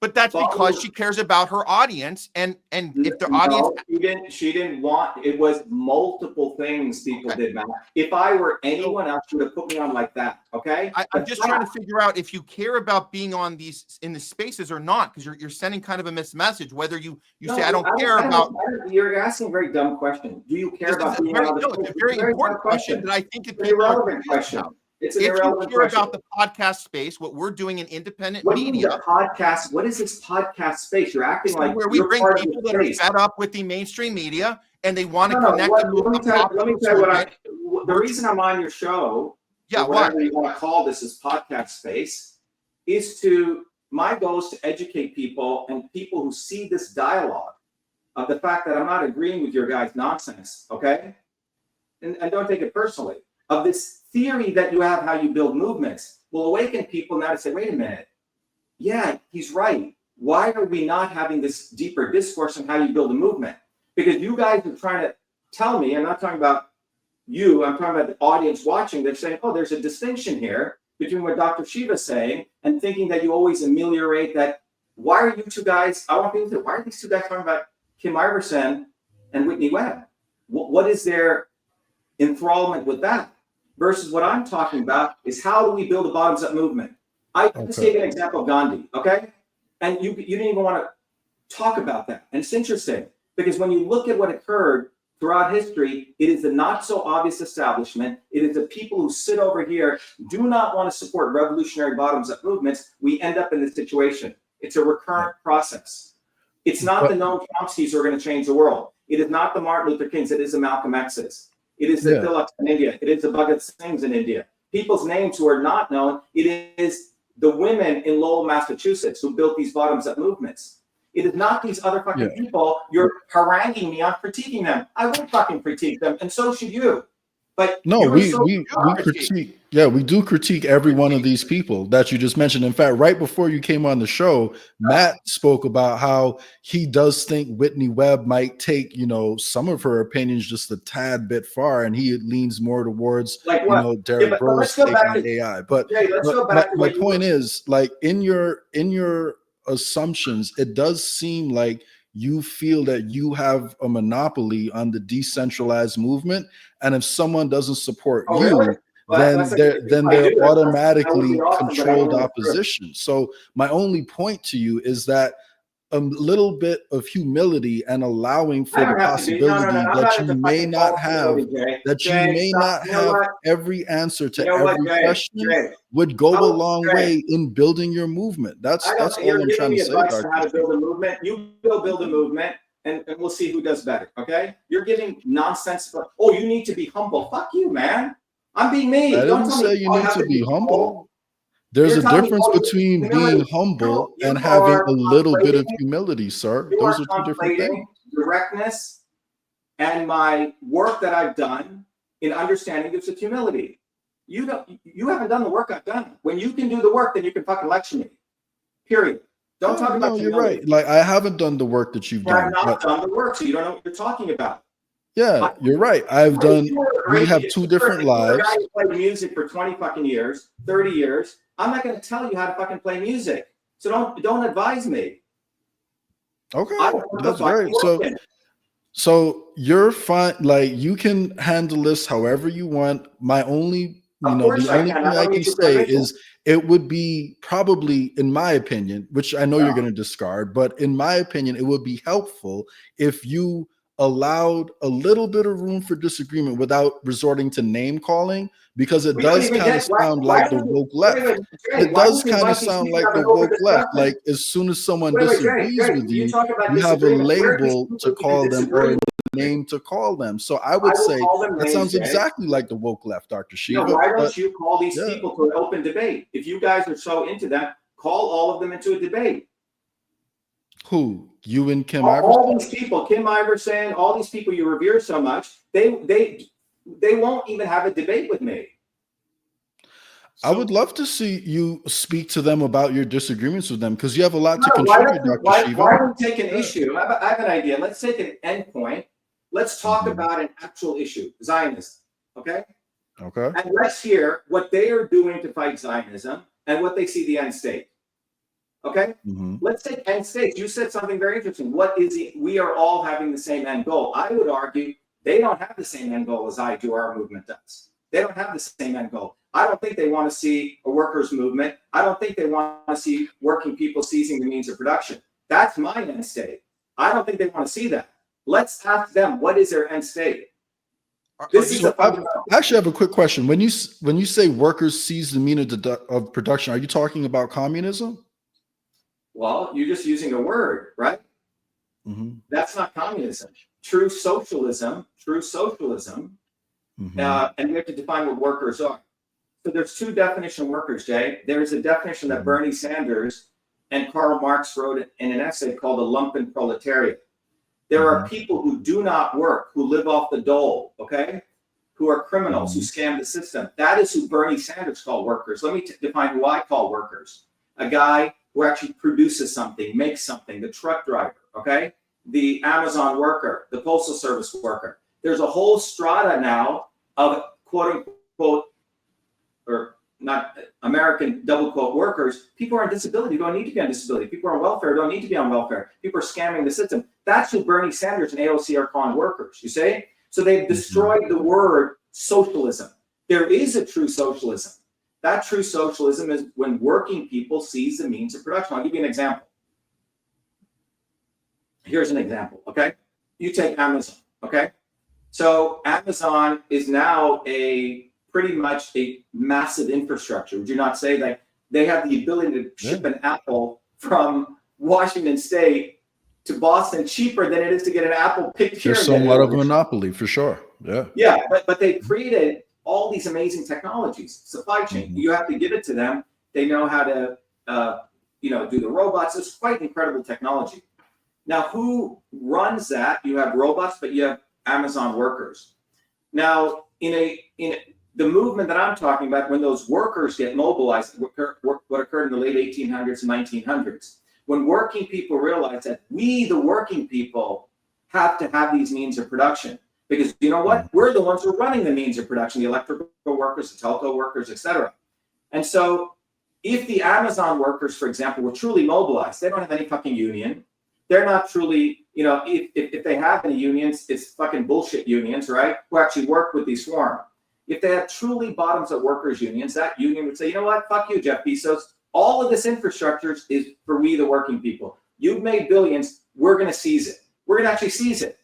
But that's because she cares about her audience, and if the audience, she didn't want. It was multiple things people did. Matt. If I were anyone else, she would have put me on like that. Okay. I'm just trying to figure out if you care about being on these in the spaces or not, because you're sending kind of a missed message. Whether you say I don't care about. You're asking a very dumb question. Do you care about being on the show? It's a very important question that I think it's an irrelevant question. It's an irrelevant question. About the podcast space, what we're doing in independent media. Podcast. What is this podcast space? You're acting like where we bring people that are fed up with the mainstream media and they want to connect. Let me tell you the reason I'm on your show. Yeah, whatever you want to call this is podcast space, is my goal is to educate people and people who see this dialogue of the fact that I'm not agreeing with your guys' nonsense. Okay, and don't take it personally. Of this theory that you have how you build movements will awaken people now to say, wait a minute, yeah, he's right. Why are we not having this deeper discourse on how you build a movement? Because you guys are trying to tell me, I'm not talking about you, I'm talking about the audience watching, they're saying, oh, there's a distinction here between what Dr. Shiva is saying and thinking that you always ameliorate that. Why are you two guys, I want people to, why are these two guys talking about Kim Iverson and Whitney Webb? What is their enthrallment with that? Versus what I'm talking about is how do we build a bottoms-up movement? I just gave an example of Gandhi, okay? And you didn't even want to talk about that. And it's interesting because when you look at what occurred throughout history, it is the not so obvious establishment. It is the people who sit over here, do not want to support revolutionary bottoms-up movements. We end up in this situation. It's a recurrent process. It's not the Noam Chomskys who are going to change the world. It is not the Martin Luther Kings. It is the Malcolm X's. It is the Tilaks in India. It is the Bhagat Singhs in India. People's names who are not known. It is the women in Lowell, Massachusetts, who built these bottoms-up movements. It is not these other fucking people. You're haranguing me on critiquing them. I would fucking critique them, and so should you. But no, we critique. Yeah, we do critique every one of these people that you just mentioned. In fact, right before you came on the show, Matt spoke about how he does think Whitney Webb might take, some of her opinions just a tad bit far, and he leans more towards, Derek Rose taking AI. But my point is, like in your assumptions, it does seem like you feel that you have a monopoly on the decentralized movement, and if someone doesn't support you, then they're automatically controlled opposition. So my only point to you is that a little bit of humility and allowing for I the don't have to be. No, possibility I'm that not you into may fucking not false have, humility, Jay. that you Jay, may stop. not You know have what? every answer to You know what, every Jay? question Jay, would go a long Jay, way in building your movement. That's all you're I'm giving trying me to say, advice Dr. on how to Shiva. build a movement. You go build a movement, and we'll see who does better. Okay? You're giving nonsensical. Oh, you need to be humble. Fuck you, man. I'm being me. I Don't didn't tell say me you I need have to to be be humble. humble. There's You're a telling me, difference oh, between being humility. humble You and having are a little bit of conflating. humility, sir. You Those are are two different conflating things. directness and my work that I've done in understanding this with humility. You haven't done the work I've done. When you can do the work, then you can fucking lecture me. Period. Don't talk about No, you're humility. right. Like, I haven't done the work that you've And I've done, not but done the work, so you don't know what you're talking about. yeah, you're right. We have two different If you're a lives. guy who played music for 20 fucking years, 30 years, I'm not going to tell you how to fucking play music. So don't advise me. Okay, I don't put the that's fucking great. work in. So you're fine. Like, you can handle this however you want. My only, Of course the I only can. thing I I don't can need your say permission. is it would be probably, in my opinion, which I know you're going to discard, but in my opinion, it would be helpful if you allowed a little bit of room for disagreement without resorting to name calling, because it We don't does even kind of get sound why like the don't you, woke wait, left. Jay, It why does don't you kind of invite these sound people like to have the an open woke left. discussion? Like, as soon as someone Jay, disagrees with you you, talk about you have a disagreement. Where are these label to people you call can them or disagree a with? name to call them. So I I would will say call them that names, sounds Jay. exactly like the woke left, Dr. No, Shiva. why But don't you call these yeah, people to an open debate? If you guys are so into that, call all of them into a debate. who? You and Kim Iverson? All these people, Kim Iverson, all these people you revere so much, they won't even have a debate with me. I would love to see you speak to them about your disagreements with them, because you have a lot to No, contribute, Dr. Shiva. why don't we take an issue? I have an idea. Let's take an endpoint. Let's talk about an actual issue, Zionism. Okay? Okay. And let's hear what they are doing to fight Zionism and what they see the end state. Okay? Let's take end state. You said something very interesting. What is it? We are all having the same end goal. I would argue they don't have the same end goal as I do, our movement does. They don't have the same end goal. I don't think they want to see a workers' movement. I don't think they want to see working people seizing the means of production. That's my end state. I don't think they want to see that. Let's ask them, what is their end state? I actually have a quick question. When you say workers seize the means of production, are you talking about communism? Well, you're just using a word, right? That's not communism. True socialism, and we have to define what workers are. So there's two definitions of workers, Jay. There's a definition that Bernie Sanders and Karl Marx wrote in an essay called the lumpen proletariat. There are people who do not work, who live off the dole, okay? Who are criminals, who scam the system. That is who Bernie Sanders called workers. Let me define who I call workers. A guy who actually produces something, makes something, the truck driver, okay? The Amazon worker, the Postal Service worker. There's a whole strata now of quote unquote, or not American double quote workers. People are on disability, don't need to be on disability. People are on welfare, don't need to be on welfare. People are scamming the system. That's who Bernie Sanders and AOC are calling workers, you see? So they've destroyed the word socialism. There is a true socialism. That true socialism is when working people seize the means of production. I'll give you an example. Here's an example, okay? You take Amazon, okay? So Amazon is now pretty much a massive infrastructure. Would you not say that they have the ability to ship an apple from Washington State to Boston cheaper than it is to get an apple picked here? There's somewhat of a monopoly for sure. Yeah, but they created all these amazing technologies, supply chain. You have to give it to them. They know how to, do the robots. It's quite incredible technology. Now, who runs that? You have robots, but you have Amazon workers. Now, in the movement that I'm talking about, when those workers get mobilized, what occurred in the late 1800s and 1900s, when working people realized that we, the working people, have to have these means of production. Because you know what? We're the ones who are running the means of production, the electrical workers, the telco workers, etc. And so if the Amazon workers, for example, were truly mobilized, they don't have any fucking union. They're not truly, if they have any unions, it's fucking bullshit unions, right? Who actually work with these swarm. If they have truly bottoms-up workers unions, that union would say, you know what? Fuck you, Jeff Bezos. All of this infrastructure is for we, the working people. you've made billions, we're going to seize it. We're going to actually seize it.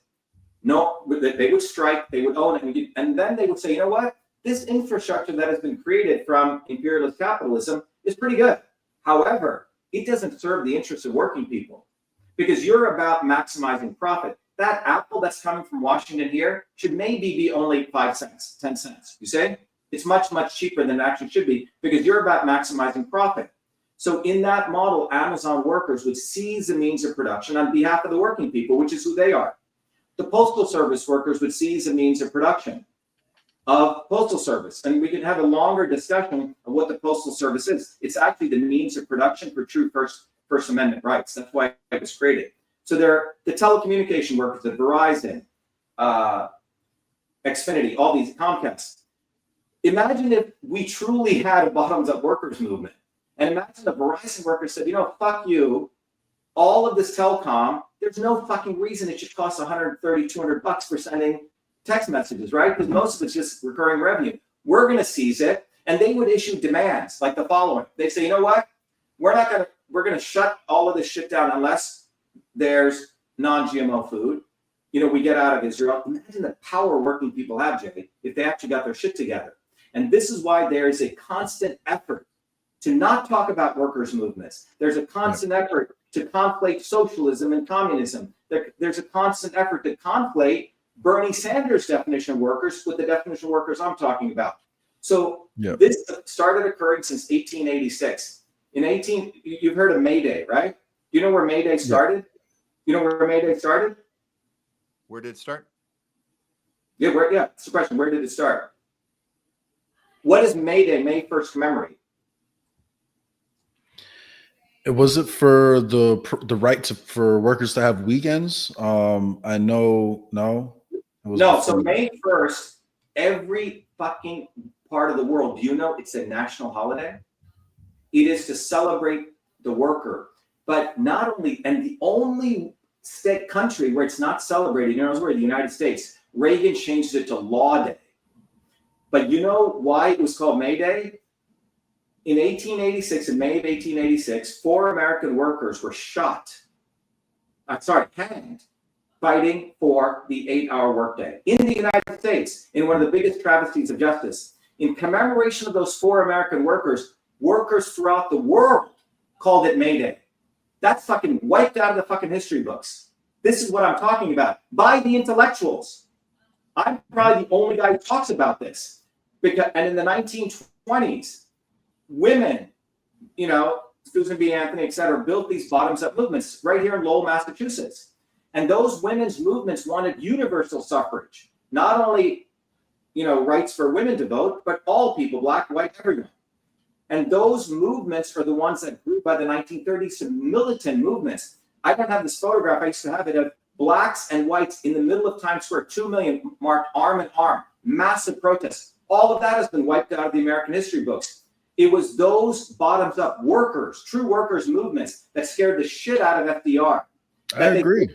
No, they would strike, they would own it, and then they would say, you know what? This infrastructure that has been created from imperialist capitalism is pretty good. However, it doesn't serve the interests of working people because you're about maximizing profit. That apple that's coming from Washington here should maybe be only 5 cents, 10 cents. You say? It's much, much cheaper than it actually should be because you're about maximizing profit. So in that model, Amazon workers would seize the means of production on behalf of the working people, which is who they are. The Postal Service workers would seize the means of production of Postal Service. And we can have a longer discussion of what the Postal Service is. It's actually the means of production for true First Amendment rights. That's why it was created. So they're the telecommunication workers at Verizon, Xfinity, all these, Comcast. Imagine if we truly had a bottoms-up workers movement. And imagine the Verizon workers said, you know, fuck you, all of this telecom, there's no fucking reason it should cost $130, $200 for sending text messages, right? Because most of it's just recurring revenue. We're going to seize it, and they would issue demands like the following. They say, you know what? We're going to shut all of this shit down unless there's non-GMO food. You know, we get out of Israel. Imagine the power working people have, Jay, if they actually got their shit together. And this is why there is a constant effort to not talk about workers' movements. There's a constant effort to conflate socialism and communism. There's a constant effort to conflate Bernie Sanders' definition of workers with the definition of workers I'm talking about. So this started occurring since 1886. You've heard of May Day, right? Do you know where May Day started? You know where May Day started? Where did it start? Yeah, it's the question. Where did it start? What is May Day, May 1st commemorate? Was it for the right for workers to have weekends? I know, no. No, so May 1st, every fucking part of the world, do you know it's a national holiday? It is to celebrate the worker. But not only, and the only state country where it's not celebrated, you know, is where the United States. Reagan changed it to Law Day. But you know why it was called May Day? In 1886, in May of 1886, 4 American workers were hanged, fighting for the 8-hour workday in the United States, in one of the biggest travesties of justice. In commemoration of those 4 American workers, workers throughout the world called it May Day. That's fucking wiped out of the fucking history books. This is what I'm talking about, by the intellectuals. I'm probably the only guy who talks about this. And in the 1920s, women, you know, Susan B. Anthony, et cetera, built these bottoms-up movements right here in Lowell, Massachusetts. And those women's movements wanted universal suffrage, not only, you know, rights for women to vote, but all people, black, white, everyone. And those movements are the ones that grew by the 1930s to militant movements. I don't have this photograph. I used to have it of blacks and whites in the middle of Times Square, 2 million marked arm in arm, massive protests. All of that has been wiped out of the American history books. It was those bottoms-up workers, true workers' movements that scared the shit out of FDR. I agree.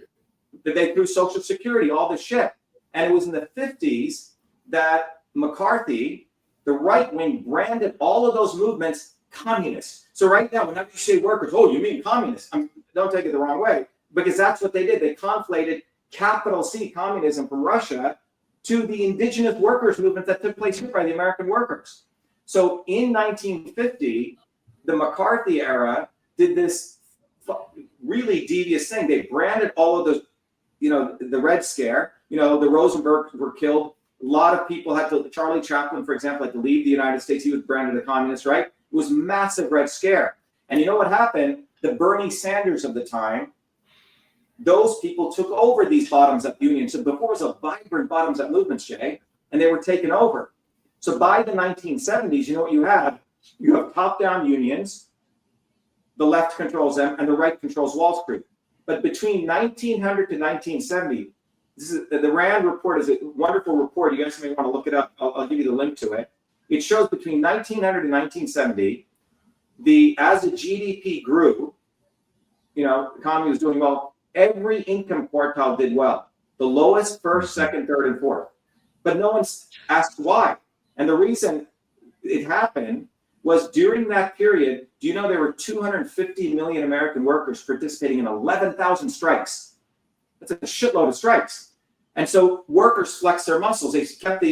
That they threw Social Security, all this shit. And it was in the 50s that McCarthy, the right wing, branded all of those movements communists. So right now, whenever you say workers, oh, you mean communists? Don't take it the wrong way, because that's what they did. They conflated capital C, communism from Russia, to the indigenous workers' movement that took place here by the American workers. So in 1950, the McCarthy era did this really devious thing. They branded all of those, you know, the Red Scare, you know, the Rosenbergs were killed. A lot of people had to, Charlie Chaplin, for example, had to leave the United States. He was branded a communist, right? It was massive Red Scare. And you know what happened? The Bernie Sanders of the time, those people took over these bottoms-up unions. So before it was a vibrant bottoms-up movement, Jay, and they were taken over. So by the 1970s, you know what you have? You have top-down unions, the left controls them, and the right controls Wall Street. But between 1900 to 1970, this is, the RAND report is a wonderful report. You guys may want to look it up. I'll give you the link to it. It shows between 1900 and 1970, as the GDP grew, you know, the economy was doing well, every income quartile did well. The lowest, first, second, third, and fourth. But no one's asked why. And the reason it happened was during that period, do you know there were 250 million American workers participating in 11,000 strikes? That's a shitload of strikes. And so workers flexed their muscles. They kept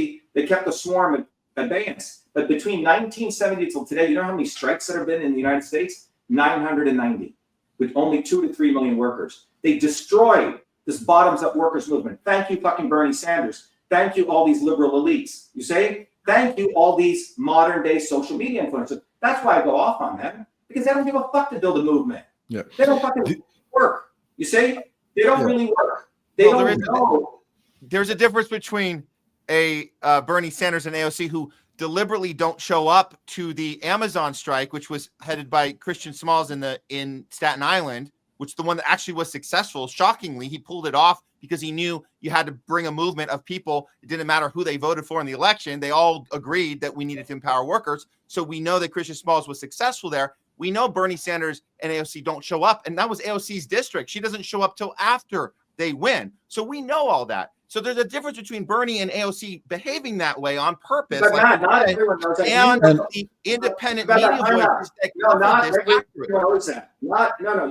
the swarm at abeyance. But between 1970 till today, you know how many strikes there have been in the United States? 990, with only 2 to 3 million workers. They destroyed this bottoms-up workers movement. Thank you, fucking Bernie Sanders. Thank you, all these liberal elites. You say? Thank you, all these modern-day social media influencers. That's why I go off on them, because they don't give a fuck to build a movement. Yeah. They don't fucking work. You see? They don't really work. They don't know. There's a difference between a Bernie Sanders and AOC who deliberately don't show up to the Amazon strike, which was headed by Christian Smalls in Staten Island, which the one that actually was successful. Shockingly, he pulled it off because he knew you had to bring a movement of people. It didn't matter who they voted for in the election. They all agreed that we needed to empower workers. So we know that Christian Smalls was successful there. We know Bernie Sanders and AOC don't show up. And that was AOC's district. She doesn't show up till after they win. So we know all that. So there's a difference between Bernie and AOC behaving that way on purpose. But not everyone knows that. And the independent media voices that not this everyone accurate. knows that.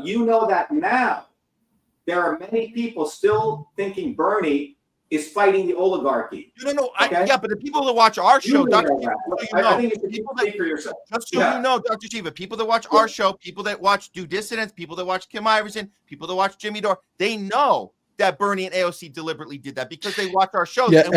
You know that now. There are many people still thinking Bernie is fighting the oligarchy. No. Okay? Yeah, but the people that watch our show, Dr. Shiva, I think you should speak for yourself. Just so you know, Dr. Shiva, people that watch our show, people that watch Do Dissidents, people that watch Kim Iverson, people that watch Jimmy Dore, they know that Bernie and AOC deliberately did that because they watch our shows. Yeah,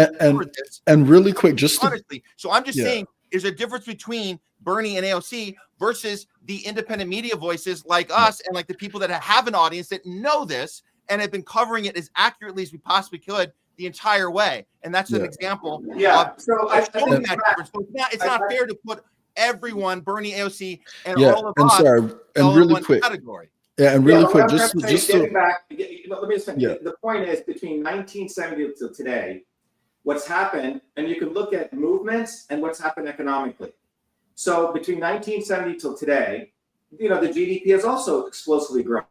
and really quick, just honestly. So I'm just saying there's a difference between Bernie and AOC versus the independent media voices like us and like the people that have an audience that know this and have been covering it as accurately as we possibly could the entire way. And that's an example. So I think that difference. So it's not fair to put everyone, Bernie, AOC, and all of us in really one quick category. Yeah, and really quick, let me just finish. The point is, between 1970 till today, what's happened, and you can look at movements and what's happened economically. So between 1970 till today, the GDP has also explosively grown.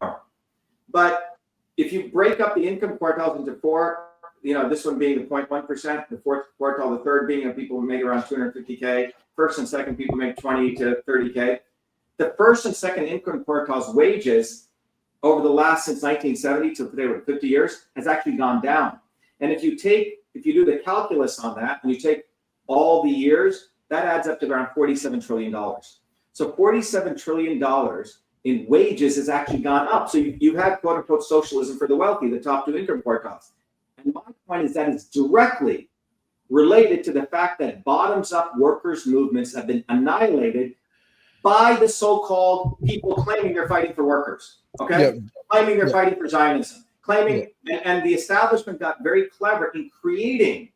But if you break up the income quartiles into four, this one being the 0.1%, the fourth quartile, the third being people who make around 250K, first and second people make 20 to 30K. The first and second income quartiles wages over the last since 1970 to today, with 50 years, has actually gone down. And if you do the calculus on that and you take all the years, that adds up to around $47 trillion. So $47 trillion in wages has actually gone up. So you've had quote unquote socialism for the wealthy, the top two income quartiles. And my point is that it's directly related to the fact that bottoms up workers' movements have been annihilated by the so-called people claiming they're fighting for workers, claiming they're fighting for Zionism, claiming, and the establishment got very clever in creating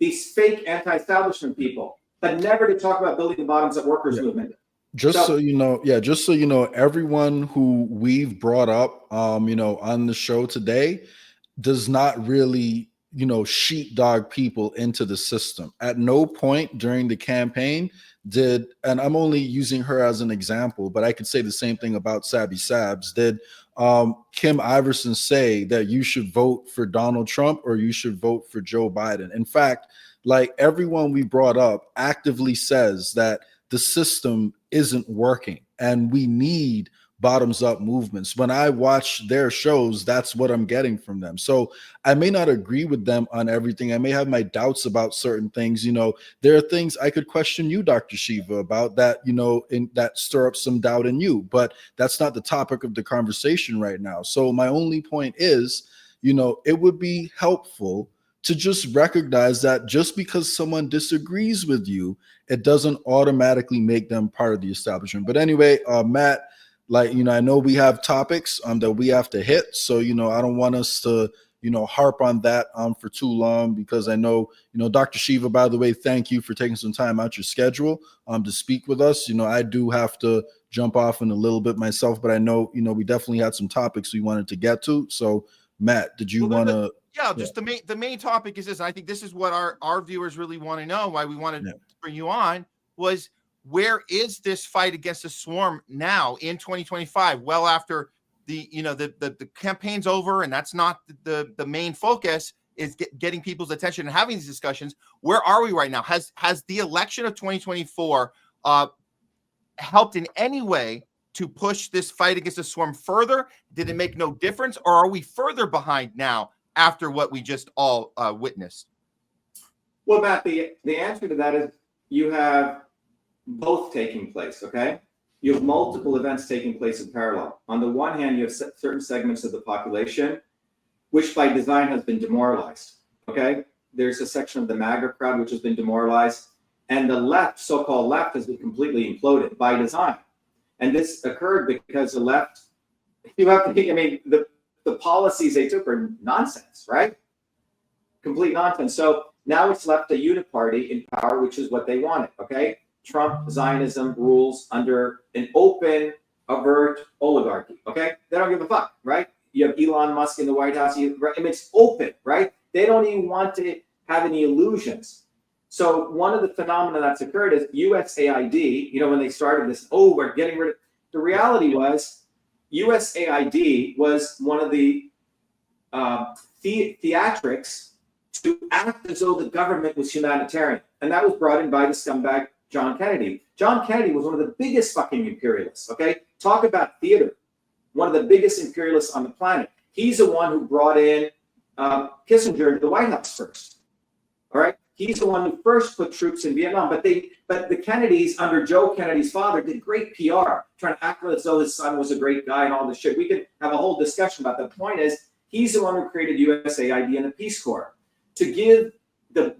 these fake anti-establishment people, but never to talk about building the bottoms-up workers movement. Just so you know, everyone who we've brought up, on the show today does not really, sheepdog people into the system. At no point during the campaign and I'm only using her as an example, but I could say the same thing about Sabby Sabs, did Kim Iverson say that you should vote for Donald Trump or you should vote for Joe Biden. In fact, like everyone we brought up actively says that the system isn't working and we need bottoms up movements. When I watch their shows, that's what I'm getting from them. So I may not agree with them on everything. I may have my doubts about certain things. There are things I could question you, Dr. Shiva, about that, that stir up some doubt in you, but that's not the topic of the conversation right now. So my only point is, it would be helpful to just recognize that just because someone disagrees with you, it doesn't automatically make them part of the establishment. But anyway, Matt, I know we have topics that we have to hit. So, I don't want us to, harp on that for too long, because I know, Dr. Shiva, by the way, thank you for taking some time out your schedule to speak with us. I do have to jump off in a little bit myself, but I know, we definitely had some topics we wanted to get to. So Matt, did you want to? Just the main topic is this. I think this is what our viewers really want to know, why we wanted to bring you on, was where is this fight against the swarm now in 2025? Well, after the campaign's over, and that's not the main focus, is getting people's attention and having these discussions. Where are we right now? Has the election of 2024 helped in any way to push this fight against the swarm further? Did it make no difference, or are we further behind now after what we just all witnessed? Well, Matt, the answer to that is you have both taking place, okay? You have multiple events taking place in parallel. On the one hand, you have certain segments of the population, which by design has been demoralized, okay? There's a section of the MAGA crowd which has been demoralized, and the left, so-called left, has been completely imploded by design. And this occurred because the left, you have to, I mean, the policies they took are nonsense, right? Complete nonsense. So now it's left a uniparty in power, which is what they wanted, okay? Trump Zionism rules under an open, overt oligarchy, okay? They don't give a fuck, right? You have Elon Musk in the White House, I mean, it's open, right? They don't even want to have any illusions. So one of the phenomena that's occurred is USAID, you know, when they started this, oh, we're getting rid of, the reality was USAID was one of the theatrics to act as though the government was humanitarian. And that was brought in by the scumbag John Kennedy. John Kennedy was one of the biggest fucking imperialists, okay? Talk about theater. One of the biggest imperialists on the planet. He's the one who brought in Kissinger into the White House first, all right? He's the one who first put troops in Vietnam, but the Kennedys under Joe Kennedy's father did great PR, trying to act as though his son was a great guy and all this shit. We could have a whole discussion about that. The point is, he's the one who created USAID and the Peace Corps to give the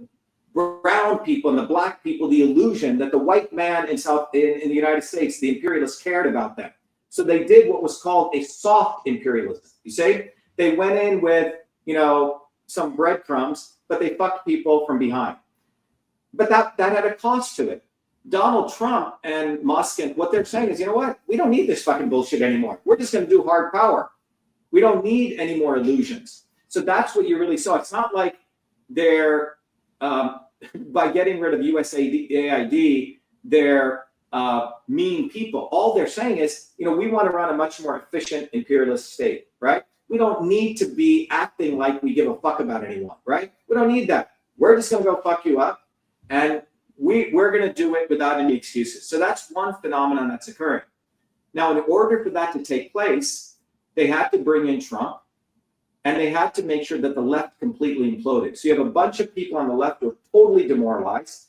brown people and the black people the illusion that the white man in the United States, the imperialists, cared about them. So they did what was called a soft imperialism. You see, they went in with, you know, some breadcrumbs, but they fucked people from behind. But that had a cost to it. Donald Trump and Musk and what they're saying is, you know what? We don't need this fucking bullshit anymore. We're just going to do hard power. We don't need any more illusions. So that's what you really saw. It's not like they're, by getting rid of USAID, they're mean people. All they're saying is, you know, we want to run a much more efficient imperialist state, right? We don't need to be acting like we give a fuck about anyone, right? We don't need that. We're just going to go fuck you up, and we're going to do it without any excuses. So that's one phenomenon that's occurring. Now, in order for that to take place, they had to bring in Trump, and they had to make sure that the left completely imploded. So you have a bunch of people on the left who are totally demoralized.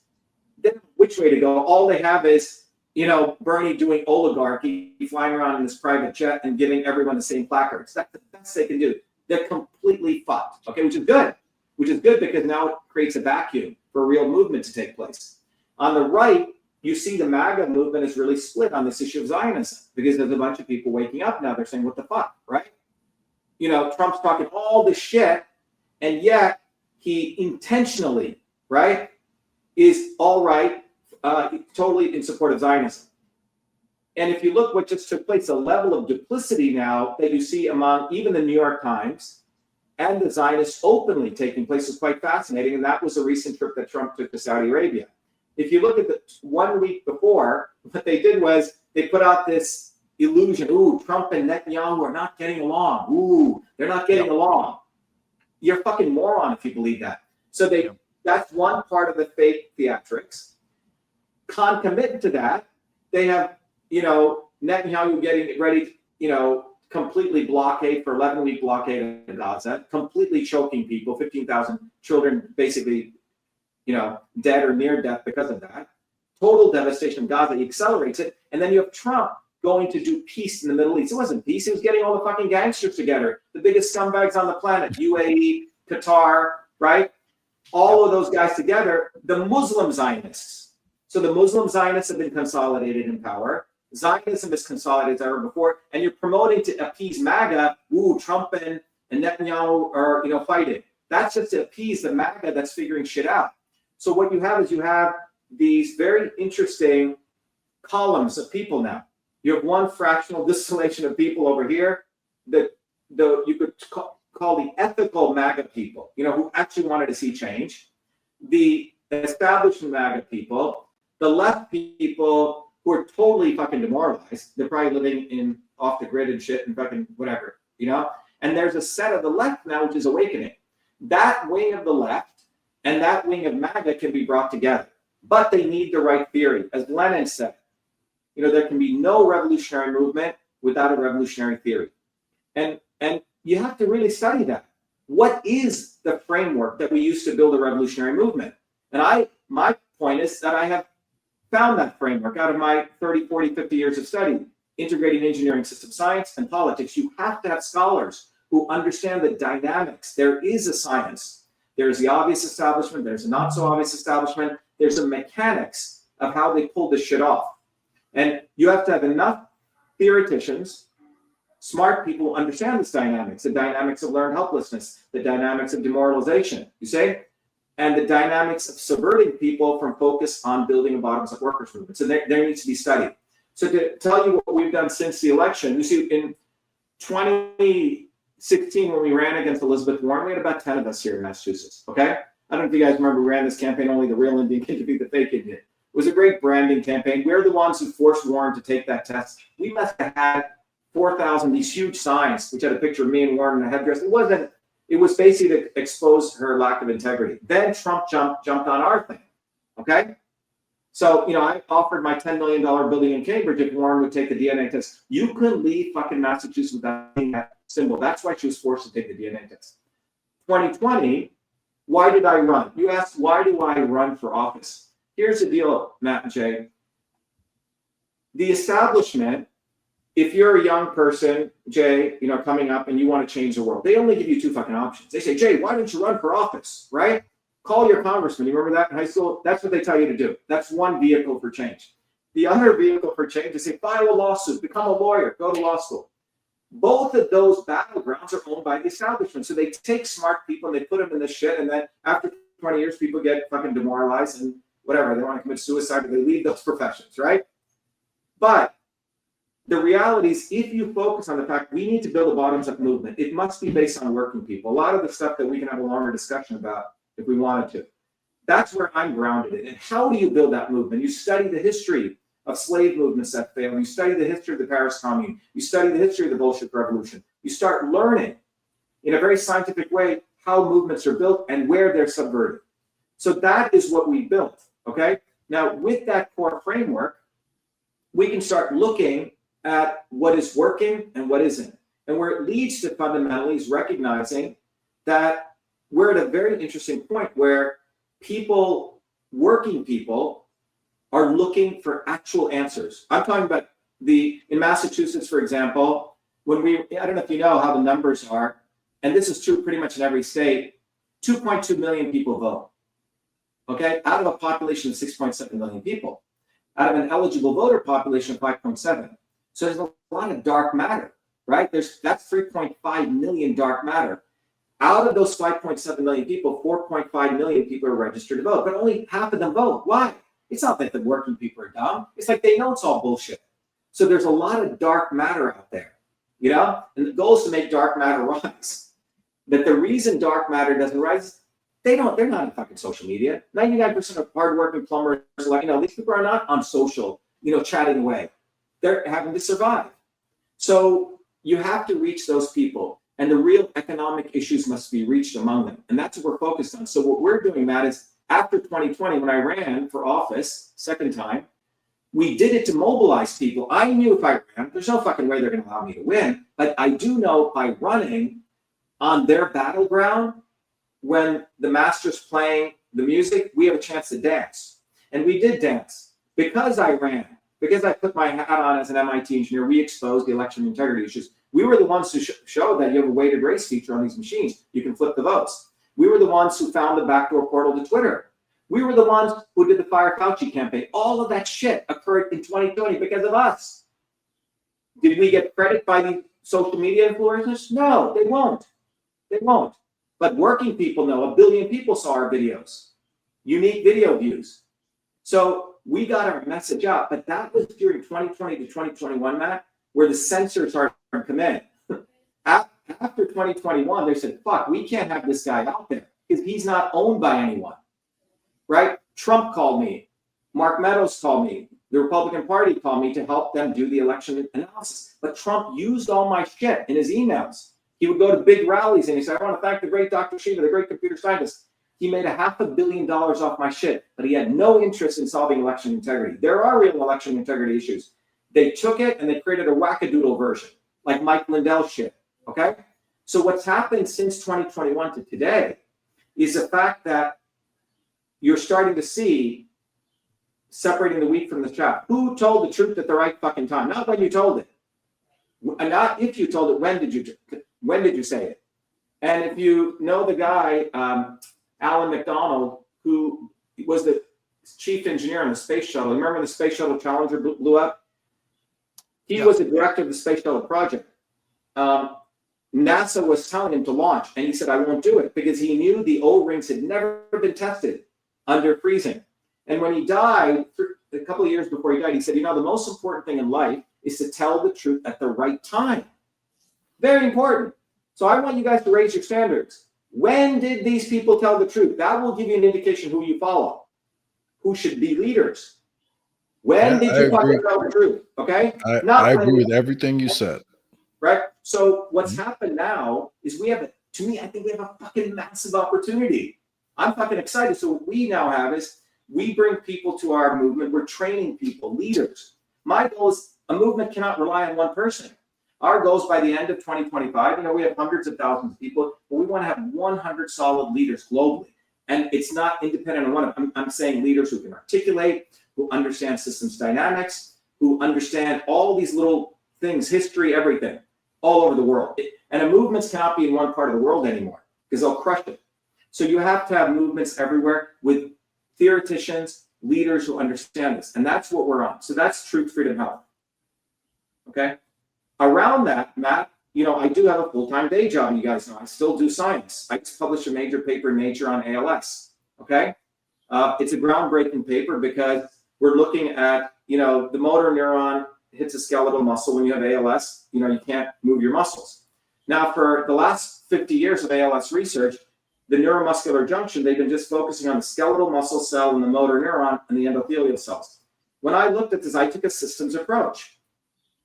Then which way to go? All they have is, you know, Bernie doing oligarchy, flying around in this private jet and giving everyone the same placards. That's the best they can do. They're completely fucked, okay, which is good. Which is good because now it creates a vacuum for a real movement to take place. On the right, you see the MAGA movement is really split on this issue of Zionism because there's a bunch of people waking up now. They're saying, what the fuck, right? You know, Trump's talking all this shit, and yet he intentionally, right, is all right, totally in support of Zionism. And if you look what just took place, the level of duplicity now that you see among even the New York Times and the Zionists openly taking place is quite fascinating. And that was a recent trip that Trump took to Saudi Arabia. If you look at the 1 week before, what they did was they put out this illusion, ooh, Trump and Netanyahu are not getting along. Ooh, they're not getting along. You're a fucking moron if you believe that. So that's one part of the fake theatrics. Concomitant to that, they have, you know, Netanyahu getting ready, you know, completely blockade for 11-week blockade in Gaza, completely choking people, 15,000 children basically, you know, dead or near death because of that. Total devastation of Gaza. He accelerates it. And then you have Trump going to do peace in the Middle East. It wasn't peace. He was getting all the fucking gangsters together, the biggest scumbags on the planet, UAE, Qatar, right? All of those guys together, the Muslim Zionists. So the Muslim Zionists have been consolidated in power. Zionism is consolidated as ever before, and you're promoting to appease MAGA. Ooh, Trump and Netanyahu are, you know, fighting. That's just to appease the MAGA that's figuring shit out. So what you have is you have these very interesting columns of people now. You have one fractional distillation of people over here that you could call the ethical MAGA people, you know, who actually wanted to see change. The established MAGA people, the left people who are totally fucking demoralized. They're probably living in off the grid and shit and fucking whatever, you know? And there's a set of the left now which is awakening. That wing of the left and that wing of MAGA can be brought together, but they need the right theory. As Lenin said, there can be no revolutionary movement without a revolutionary theory. And you have to really study that. What is the framework that we use to build a revolutionary movement? And my point is that I have found that framework out of my 30, 40, 50 years of study, integrating engineering, system science, and politics. You have to have scholars who understand the dynamics. There is a science. There's the obvious establishment. There's a not so obvious establishment. There's the mechanics of how they pull this shit off. And you have to have enough theoreticians, smart people who understand this dynamics, the dynamics of learned helplessness, the dynamics of demoralization, you say, and the dynamics of subverting people from focus on building a bottoms-up workers movement. So there needs to be studied. So to tell you what we've done since the election, you see in 2016, when we ran against Elizabeth Warren, we had about 10 of us here in Massachusetts, okay? I don't know if you guys remember, we ran this campaign, only the real Indian can defeat the fake Indian. It was a great branding campaign. We're the ones who forced Warren to take that test. We must have had 4,000, these huge signs, which had a picture of me and Warren in a headdress. It was basically to expose her lack of integrity. Then Trump jumped on our thing, okay? So, I offered my $10 million building in Cambridge if Warren would take the DNA test. You couldn't leave fucking Massachusetts without that symbol. That's why she was forced to take the DNA test. 2020, why did I run? You asked, why do I run for office? Here's the deal, Matt and Jay. The establishment, if you're a young person, Jay, coming up and you want to change the world, they only give you two fucking options. They say, Jay, why don't you run for office, right? Call your congressman. You remember that in high school? That's what they tell you to do. That's one vehicle for change. The other vehicle for change is say, file a lawsuit, become a lawyer, go to law school. Both of those battlegrounds are owned by the establishment. So they take smart people and they put them in this shit. And then after 20 years, people get fucking demoralized and whatever. They want to commit suicide or they leave those professions, right? But the reality is, if you focus on the fact we need to build a bottoms-up movement, it must be based on working people. A lot of the stuff that we can have a longer discussion about if we wanted to. That's where I'm grounded in. And how do you build that movement? You study the history of slave movements that failed. You study the history of the Paris Commune. You study the history of the Bolshevik Revolution. You start learning in a very scientific way how movements are built and where they're subverted. So that is what we built, okay? Now, with that core framework, we can start looking at what is working and what isn't. And where it leads to fundamentally is recognizing that we're at a very interesting point where people, working people, are looking for actual answers. I'm talking about in Massachusetts, for example, I don't know if you know how the numbers are, and this is true pretty much in every state, 2.2 million people vote, okay? Out of a population of 6.7 million people, out of an eligible voter population of 5.7. So there's a lot of dark matter, right? That's 3.5 million dark matter. Out of those 5.7 million people, 4.5 million people are registered to vote, but only half of them vote. Why? It's not that the working people are dumb. It's like they know it's all bullshit. So there's a lot of dark matter out there, And the goal is to make dark matter rise. But the reason dark matter doesn't rise, they're not on fucking social media. 99% of hardworking plumbers, these people are not on social, chatting away. They're having to survive. So you have to reach those people, and the real economic issues must be reached among them. And that's what we're focused on. So what we're doing, Matt, is after 2020, when I ran for office, second time, we did it to mobilize people. I knew if I ran, there's no fucking way they're going to allow me to win. But I do know by running on their battleground, when the master's playing the music, we have a chance to dance. And we did dance because I ran. Because I put my hat on as an MIT engineer, we exposed the election integrity issues. We were the ones who showed that you have a weighted race feature on these machines. You can flip the votes. We were the ones who found the backdoor portal to Twitter. We were the ones who did the Fire Fauci campaign. All of that shit occurred in 2020 because of us. Did we get credit by the social media influencers? No, they won't. They won't. But working people know. 1 billion people saw our videos. Unique video views. So we got our message out, but that was during 2020 to 2021, Matt, where the censors are come in. After 2021, they said, fuck, we can't have this guy out there because he's not owned by anyone, right? Trump called me. Mark Meadows called me. The Republican Party called me to help them do the election analysis. But Trump used all my shit in his emails. He would go to big rallies and he said, I want to thank the great Dr.SHIVA, the great computer scientist. He made $500 million off my shit, but he had no interest in solving election integrity. There are real election integrity issues. They took it and they created a wackadoodle version, like Mike Lindell's shit, okay? So what's happened since 2021 to today is the fact that you're starting to see separating the wheat from the chaff. Who told the truth at the right fucking time? Not when you told it. And not if you told it, when did you say it? And if you know the guy, Alan McDonald, who was the chief engineer on the space shuttle. Remember when the space shuttle Challenger blew up? He was the director of the space shuttle project. NASA was telling him to launch, and he said, I won't do it, because he knew the O-rings had never been tested under freezing. And when he died, a couple of years before he died, he said, the most important thing in life is to tell the truth at the right time. Very important. So I want you guys to raise your standards. When did these people tell the truth? That will give you an indication who you follow, who should be leaders. When did you fucking tell the truth? Okay? I agree with everything you said. Right? So what's happened now is I think we have a fucking massive opportunity. I'm fucking excited. So what we now have is we bring people to our movement. We're training people, leaders. My goal is a movement cannot rely on one person. Our goal is by the end of 2025, we have hundreds of thousands of people, but we want to have 100 solid leaders globally. And it's not independent of one of them. I'm saying leaders who can articulate, who understand systems dynamics, who understand all these little things, history, everything, all over the world. And movements cannot be in one part of the world anymore because they'll crush it. So you have to have movements everywhere with theoreticians, leaders who understand this. And that's what we're on. So that's Truth, Freedom, Health. Okay? Around that, Matt, I do have a full-time day job, you guys know. I still do science. I just published a major paper in Nature on ALS. Okay? It's a groundbreaking paper because we're looking at, the motor neuron hits a skeletal muscle. When you have ALS, you can't move your muscles. Now, for the last 50 years of ALS research, the neuromuscular junction, they've been just focusing on the skeletal muscle cell and the motor neuron and the endothelial cells. When I looked at this, I took a systems approach.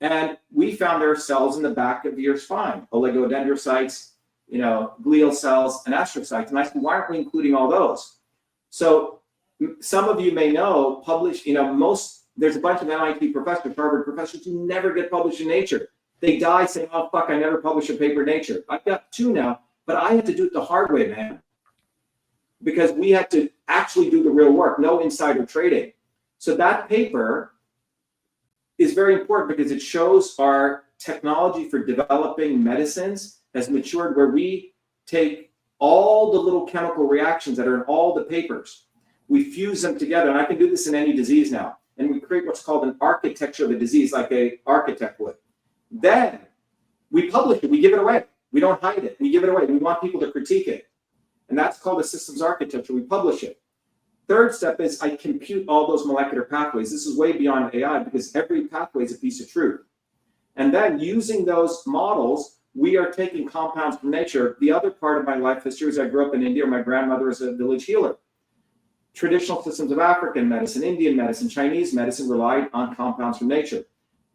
And we found there are cells in the back of your spine, oligodendrocytes, glial cells, and astrocytes. And I said, why aren't we including all those? So some of you may know, there's a bunch of MIT professors, Harvard professors who never get published in Nature. They die saying, oh, fuck, I never published a paper in Nature. I've got 2 now, but I had to do it the hard way, man. Because we had to actually do the real work, no insider trading. So that paper is very important because it shows our technology for developing medicines has matured, where we take all the little chemical reactions that are in all the papers, we fuse them together, and I can do this in any disease now, and we create what's called an architecture of a disease, like an architect would. Then we publish it, we give it away. We don't hide it, we give it away. We want people to critique it. And that's called a systems architecture. We publish it. Third step is I compute all those molecular pathways. This is way beyond AI because every pathway is a piece of truth. And then using those models, we are taking compounds from nature. The other part of my life history is I grew up in India. My grandmother was a village healer. Traditional systems of African medicine, Indian medicine, Chinese medicine relied on compounds from nature.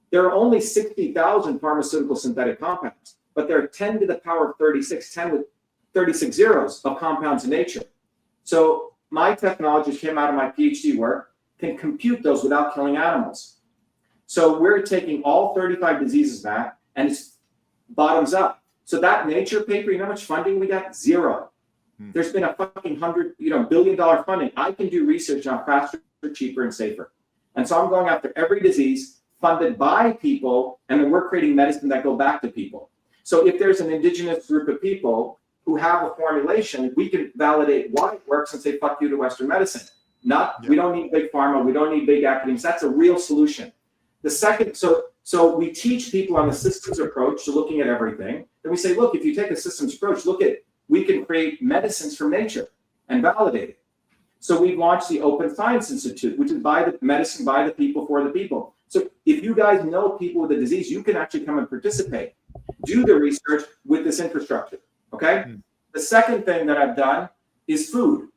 There are only 60,000 pharmaceutical synthetic compounds, but there are 10 to the power of 36, 10 with 36 zeros of compounds in nature. So my technology came out of my PhD work, can compute those without killing animals. So we're taking all 35 diseases, Matt, and it's bottoms up. So that Nature paper, you know how much funding we got? 0. There's been a fucking $100 billion funding. I can do research on faster, cheaper, and safer. And so I'm going after every disease funded by people, and then we're creating medicine that go back to people. So if there's an indigenous group of people who have a formulation, we can validate why it works and say, fuck you to Western medicine. We don't need big pharma, we don't need big academics. That's a real solution. The second, so we teach people on the systems approach to looking at everything. Then we say, look, if you take a systems approach, we can create medicines from nature and validate it. So we've launched the Open Science Institute, which is medicine by the people for the people. So if you guys know people with a disease, you can actually come and participate. Do the research with this infrastructure. Okay. The second thing that I've done is food.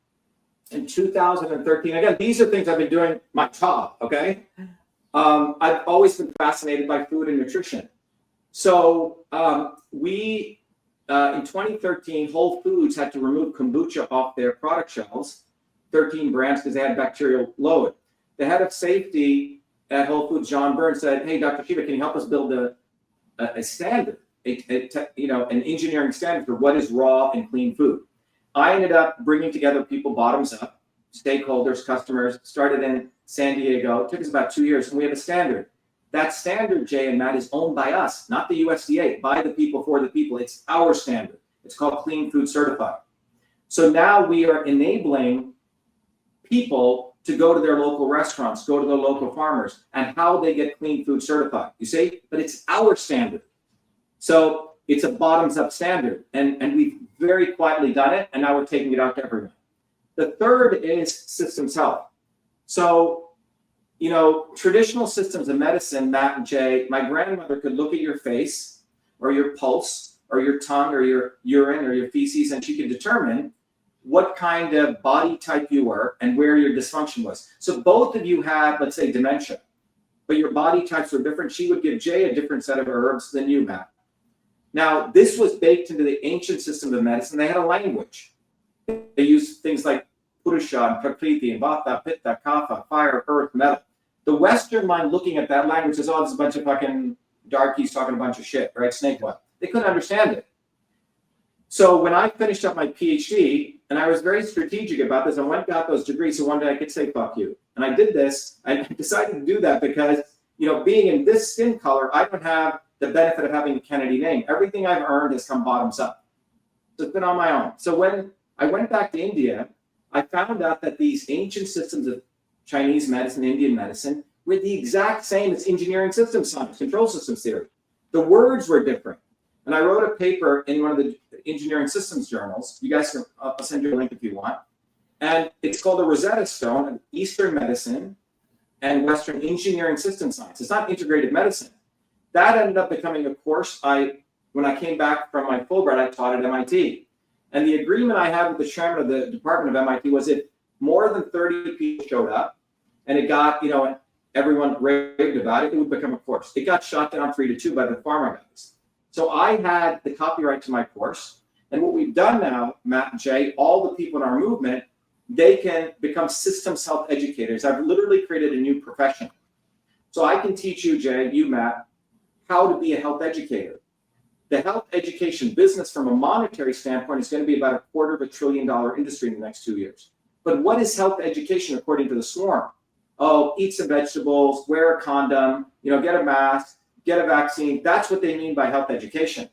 In 2013, again, these are things I've been doing my job. Okay. I've always been fascinated by food and nutrition. So in 2013, Whole Foods had to remove kombucha off their product shelves, 13 brands, because they had bacterial load. The head of safety at Whole Foods, John Burns, said, hey, Dr. Shiva, can you help us build a standard, an engineering standard for what is raw and clean food? I ended up bringing together people bottoms up, stakeholders, customers, started in San Diego. It took us about 2 years, and we have a standard. That standard, Jay and Matt, is owned by us, not the USDA, by the people, for the people. It's our standard. It's called Clean Food Certified. So now we are enabling people to go to their local restaurants, go to their local farmers, and how they get Clean Food Certified. You see? But it's our standard. So it's a bottoms-up standard, and we've very quietly done it, and now we're taking it out to everyone. The third is systems health. So, traditional systems of medicine, Matt and Jay, my grandmother could look at your face or your pulse or your tongue or your urine or your feces, and she could determine what kind of body type you were and where your dysfunction was. So both of you had, let's say, dementia, but your body types were different. She would give Jay a different set of herbs than you, Matt. Now, this was baked into the ancient system of medicine. They had a language. They used things like Purusha and Prakriti and Vata, Pitta, Kapha, fire, earth, metal. The Western mind looking at that language says, oh, this is a bunch of fucking darkies talking a bunch of shit, right? Snake oil. They couldn't understand it. So when I finished up my PhD, and I was very strategic about this, I went and got those degrees so one day I could say, fuck you. And I did this. I decided to do that because, being in this skin color, I don't have the benefit of having a Kennedy name. Everything I've earned has come bottoms up. So it's been on my own. So when I went back to India, I found out that these ancient systems of Chinese medicine, Indian medicine, were the exact same as engineering systems science, control systems theory. The words were different. And I wrote a paper in one of the engineering systems journals. You guys can, I'll send you a link if you want. And it's called the Rosetta Stone of Eastern Medicine and Western Engineering System Science. It's not integrated medicine. That ended up becoming a course when I came back from my Fulbright, I taught at MIT. And the agreement I had with the chairman of the department of MIT was if more than 30 people showed up and it got, everyone raved about it, it would become a course. It got shot down 3-2 by the pharma guys. So I had the copyright to my course. And what we've done now, Matt and Jay, all the people in our movement, they can become systems health educators. I've literally created a new profession. So I can teach you, Jay, you, Matt, how to be a health educator. The health education business from a monetary standpoint is going to be about $250 billion industry in the next 2 years. But what is health education according to the swarm? Oh, eat some vegetables, wear a condom, get a mask, get a vaccine. That's what they mean by health education.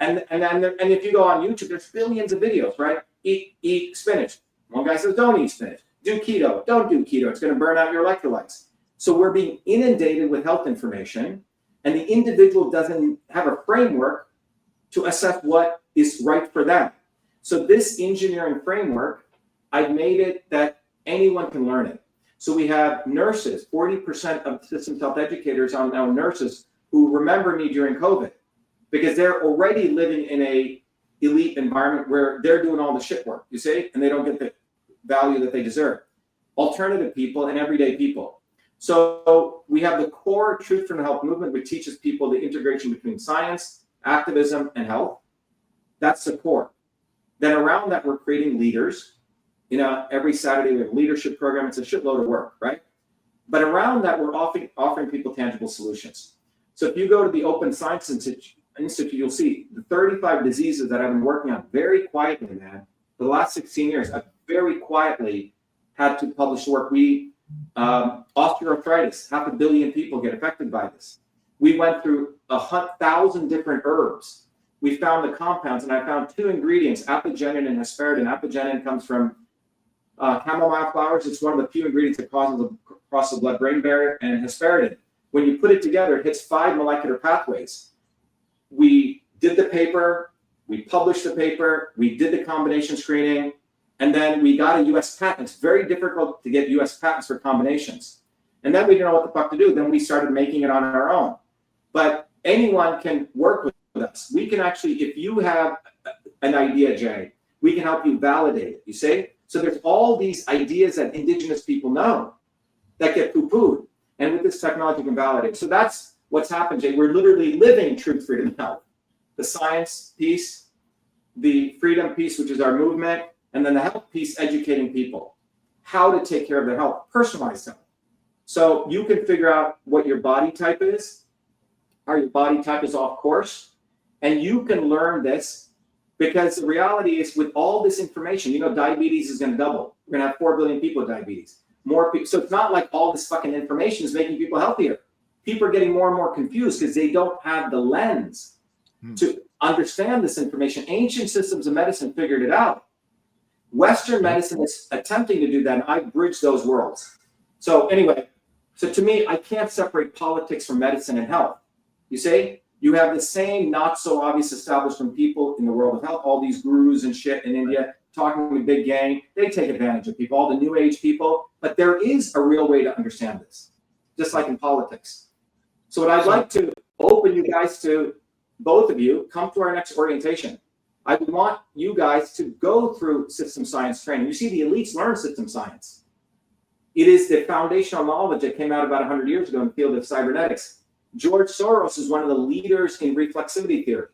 And if you go on YouTube, there's billions of videos, right? Eat spinach. One guy says, don't eat spinach. Do keto. Don't do keto. It's going to burn out your electrolytes. So we're being inundated with health information, and the individual doesn't have a framework to assess what is right for them. So this engineering framework, I've made it that anyone can learn it. So we have nurses, 40% of systems health educators are now nurses who remember me during COVID because they're already living in a elite environment where they're doing all the shit work, you see, and they don't get the value that they deserve. Alternative people and everyday people. So we have the core Truth from the Health movement, which teaches people the integration between science, activism, and health. That's the core. Then around that, we're creating leaders. Every Saturday we have a leadership program. It's a shitload of work, right? But around that, we're offering people tangible solutions. So if you go to the Open Science Institute, you'll see the 35 diseases that I've been working on very quietly, man. For the last 16 years, I've very quietly had to publish work. Osteoarthritis, 500 million people get affected by this. We went through 1,000 different herbs. We found the compounds, and I found 2 ingredients, apigenin and hesperidin. Apigenin comes from chamomile flowers. It's one of the few ingredients that cross the blood-brain barrier, and hesperidin. When you put it together, it hits 5 molecular pathways. We did the paper, we published the paper, we did the combination screening, and then we got a U.S. patent. It's very difficult to get U.S. patents for combinations. And then we didn't know what the fuck to do. Then we started making it on our own. But anyone can work with us. We can actually, if you have an idea, Jay, we can help you validate it, you see? So there's all these ideas that indigenous people know that get poo-pooed. And with this technology, we can validate. So that's what's happened, Jay. We're literally living truth, freedom, and health. The science piece, the freedom piece, which is our movement, and then the health piece, educating people how to take care of their health, personalized health. So you can figure out what your body type is, how your body type is off course, and you can learn this because the reality is with all this information, you know, diabetes is going to double. We're going to have 4 billion people with diabetes. More people. So it's not like all this fucking information is making people healthier. People are getting more and more confused because they don't have the lens to understand this information. Ancient systems of medicine figured it out. Western medicine is attempting to do that, and I bridge those worlds. So anyway, so to me, I can't separate politics from medicine and health. You see, you have the same not so obvious establishment people in the world of health, all these gurus and shit in India talking with big gang. They take advantage of people, all the new age people, but there is a real way to understand this, just like in politics. So what I'd like to open you guys to, both of you, come to our next orientation. I would want you guys to go through system science training. You see, the elites learn system science. It is the foundational knowledge that came out about 100 years ago in the field of cybernetics. George Soros is one of the leaders in reflexivity theory.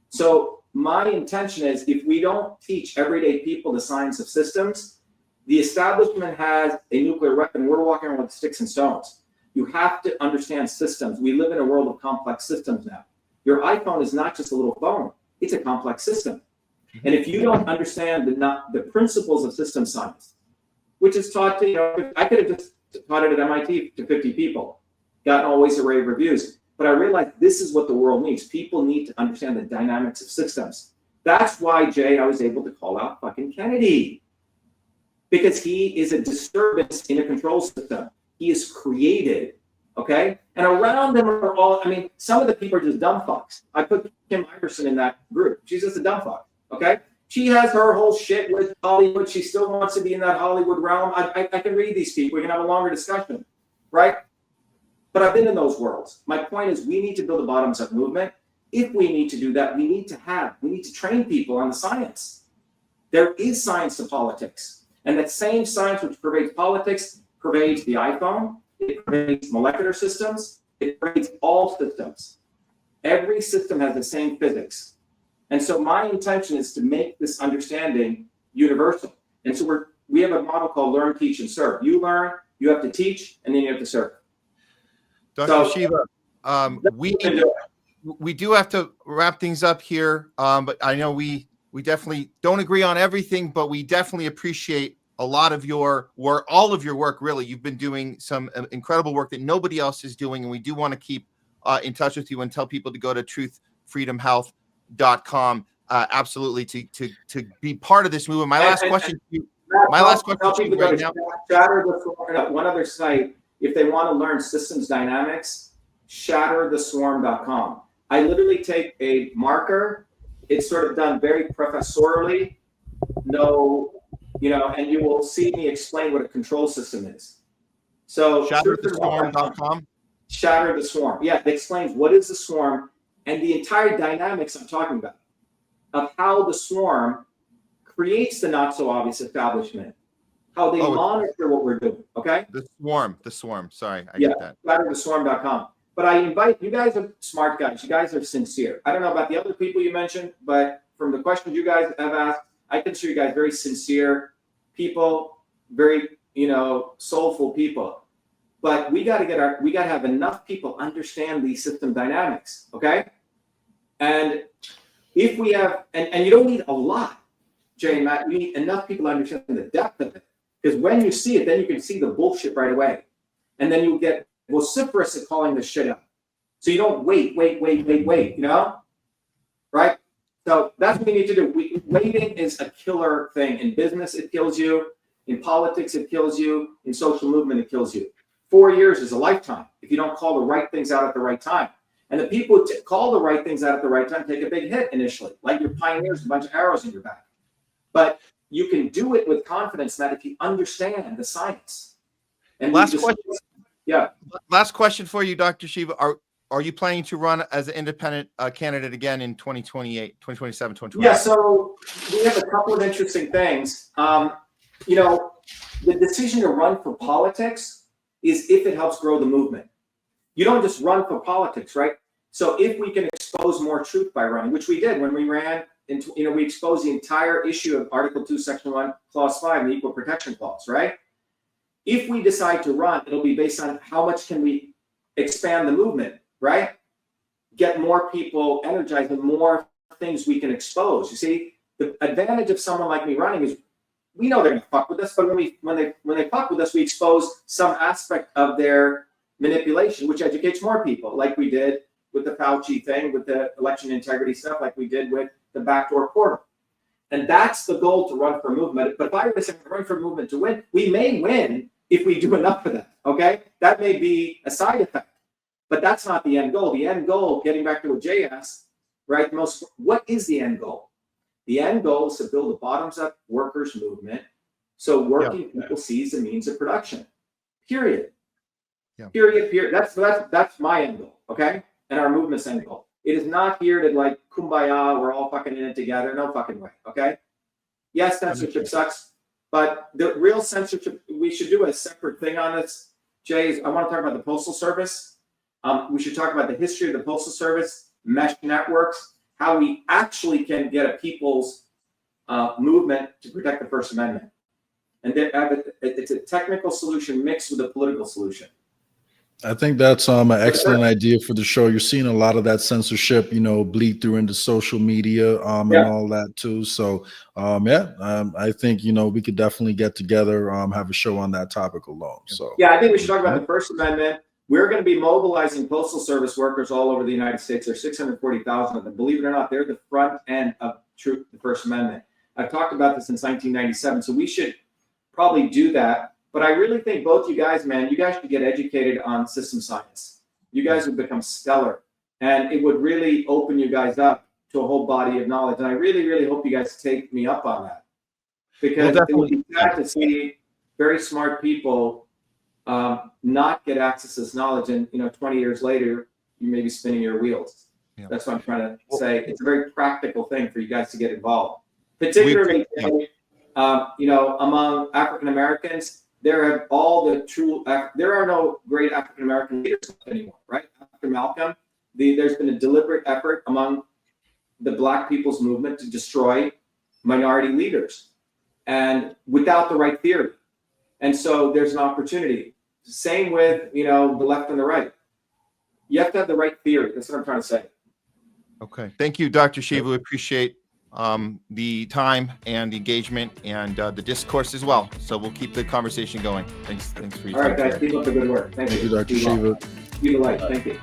So my intention is, if we don't teach everyday people the science of systems, the establishment has a nuclear weapon. We're walking around with sticks and stones. You have to understand systems. We live in a world of complex systems now. Your iPhone is not just a little phone. It's a complex system. And if you don't understand the principles of system science, which is taught to, you know, I could have just taught it at MIT to 50 people, gotten always a rave reviews. But I realized this is what the world needs. People need to understand the dynamics of systems. That's why, Jay, I was able to call out fucking Kennedy. Because he is a disturbance in a control system. He is created, okay? And around them are all, I mean, some of the people are just dumb fucks. I put Kim Iverson in that group. She's just a dumb fuck, okay? She has her whole shit with Hollywood. She still wants to be in that Hollywood realm. I can read these people. We can have a longer discussion, right? But I've been in those worlds. My point is, we need to build a bottoms-up movement. If we need to do that, we need to train people on the science. There is science to politics. And that same science which pervades politics pervades the iPhone. It pervades molecular systems. It pervades all systems. Every system has the same physics. And so my intention is to make this understanding universal. And so we have a model called learn, teach, and serve. You learn, you have to teach, and then you have to serve. Dr. Shiva, we do have to wrap things up here, but I know we definitely don't agree on everything, but we definitely appreciate a lot of your work, all of your work, really. You've been doing some incredible work that nobody else is doing, and we do want to keep in touch with you and tell people to go to truthfreedomhealth.com absolutely to be part of this movement. My last question to you right now. One other site, if they want to learn systems dynamics, shattertheswarm.com. I literally take a marker. It's sort of done very professorially. And you will see me explain what a control system is. So shattertheswarm.com. Shatter the swarm. Yeah, it explains what is the swarm and the entire dynamics I'm talking about of how the swarm creates the not so obvious establishment, how they monitor what we're doing. Okay. The swarm. Sorry, I get that. Shattertheswarm.com. But I invite you guys are smart guys. You guys are sincere. I don't know about the other people you mentioned, but from the questions you guys have asked, I consider you guys very sincere people, very, soulful people. But we got to have enough people understand these system dynamics, okay? And if we have, and you don't need a lot, Jay and Matt, you need enough people to understand the depth of it. Because when you see it, then you can see the bullshit right away. And then you get vociferous at calling this shit out. So you don't wait, right? So that's what we need to do. Waiting is a killer thing. In business, it kills you. In politics, it kills you. In social movement, it kills you. 4 years is a lifetime if you don't call the right things out at the right time. And the people who call the right things out at the right time take a big hit initially, like your pioneers, a bunch of arrows in your back. But you can do it with confidence that if you understand the science. And last question. Yeah. Last question for you, Dr. Shiva. Are you planning to run as an independent candidate again in 2028, 2027, 2028? Yeah, so we have a couple of interesting things. The decision to run for politics is if it helps grow the movement. You don't just run for politics, right? So if we can expose more truth by running, which we did when we ran, we exposed the entire issue of Article 2, Section 1, Clause 5, the Equal Protection Clause, right? if we decide to run, it'll be based on how much can we expand the movement, right? Get more people energized and more things we can expose. You see, the advantage of someone like me running is we know they're gonna fuck with us, but when they fuck with us, we expose some aspect of their manipulation, which educates more people, like we did with the Fauci thing, with the election integrity stuff, like we did with the backdoor portal. And that's the goal, to run for movement. But if I were to say run for movement to win, we may win if we do enough of that, okay? That may be a side effect, but that's not the end goal. The end goal, getting back to what Jay asked, right? What is the end goal? The end goal is to build a bottoms-up workers' movement so working people sees the means of production, period. Period. That's my end goal, okay? And our movement's end goal. It is not here to like kumbaya, we're all fucking in it together. No fucking way, okay? Yes, censorship sucks, but the real censorship, we should do a separate thing on this, Jay. I want to talk about the Postal Service. We should talk about the history of the Postal Service, mesh networks, how we actually can get a people's movement to protect the First Amendment. And it's a technical solution mixed with a political solution. I think that's an excellent idea for the show. You're seeing a lot of that censorship, bleed through into social media and all that too. So, I think, we could definitely get together, have a show on that topic alone. So, I think we should talk about the First Amendment. We're going to be mobilizing Postal Service workers all over the United States. There's 640,000 of them. Believe it or not, they're the front end of the First Amendment. I've talked about this since 1997, so we should probably do that. But I really think both you guys, man, you guys should get educated on system science. You guys would become stellar, and it would really open you guys up to a whole body of knowledge. And I really, really hope you guys take me up on that, because it would be sad to see very smart people not get access to this knowledge, and 20 years later, you may be spinning your wheels. Yeah. That's what I'm trying to say. It's a very practical thing for you guys to get involved, particularly among African Americans. There are no great African American leaders anymore, right? After Malcolm, there's been a deliberate effort among the Black people's movement to destroy minority leaders, and without the right theory. And so there's an opportunity. Same with, the left and the right. You have to have the right theory. That's what I'm trying to say. Okay. Thank you, Dr. Shiva. We appreciate the time and the engagement and the discourse as well. So we'll keep the conversation going. Thanks for your time. All right, guys. Keep up the good work. Thank you. Thank you, Dr. Shiva. Be the light. Thank you.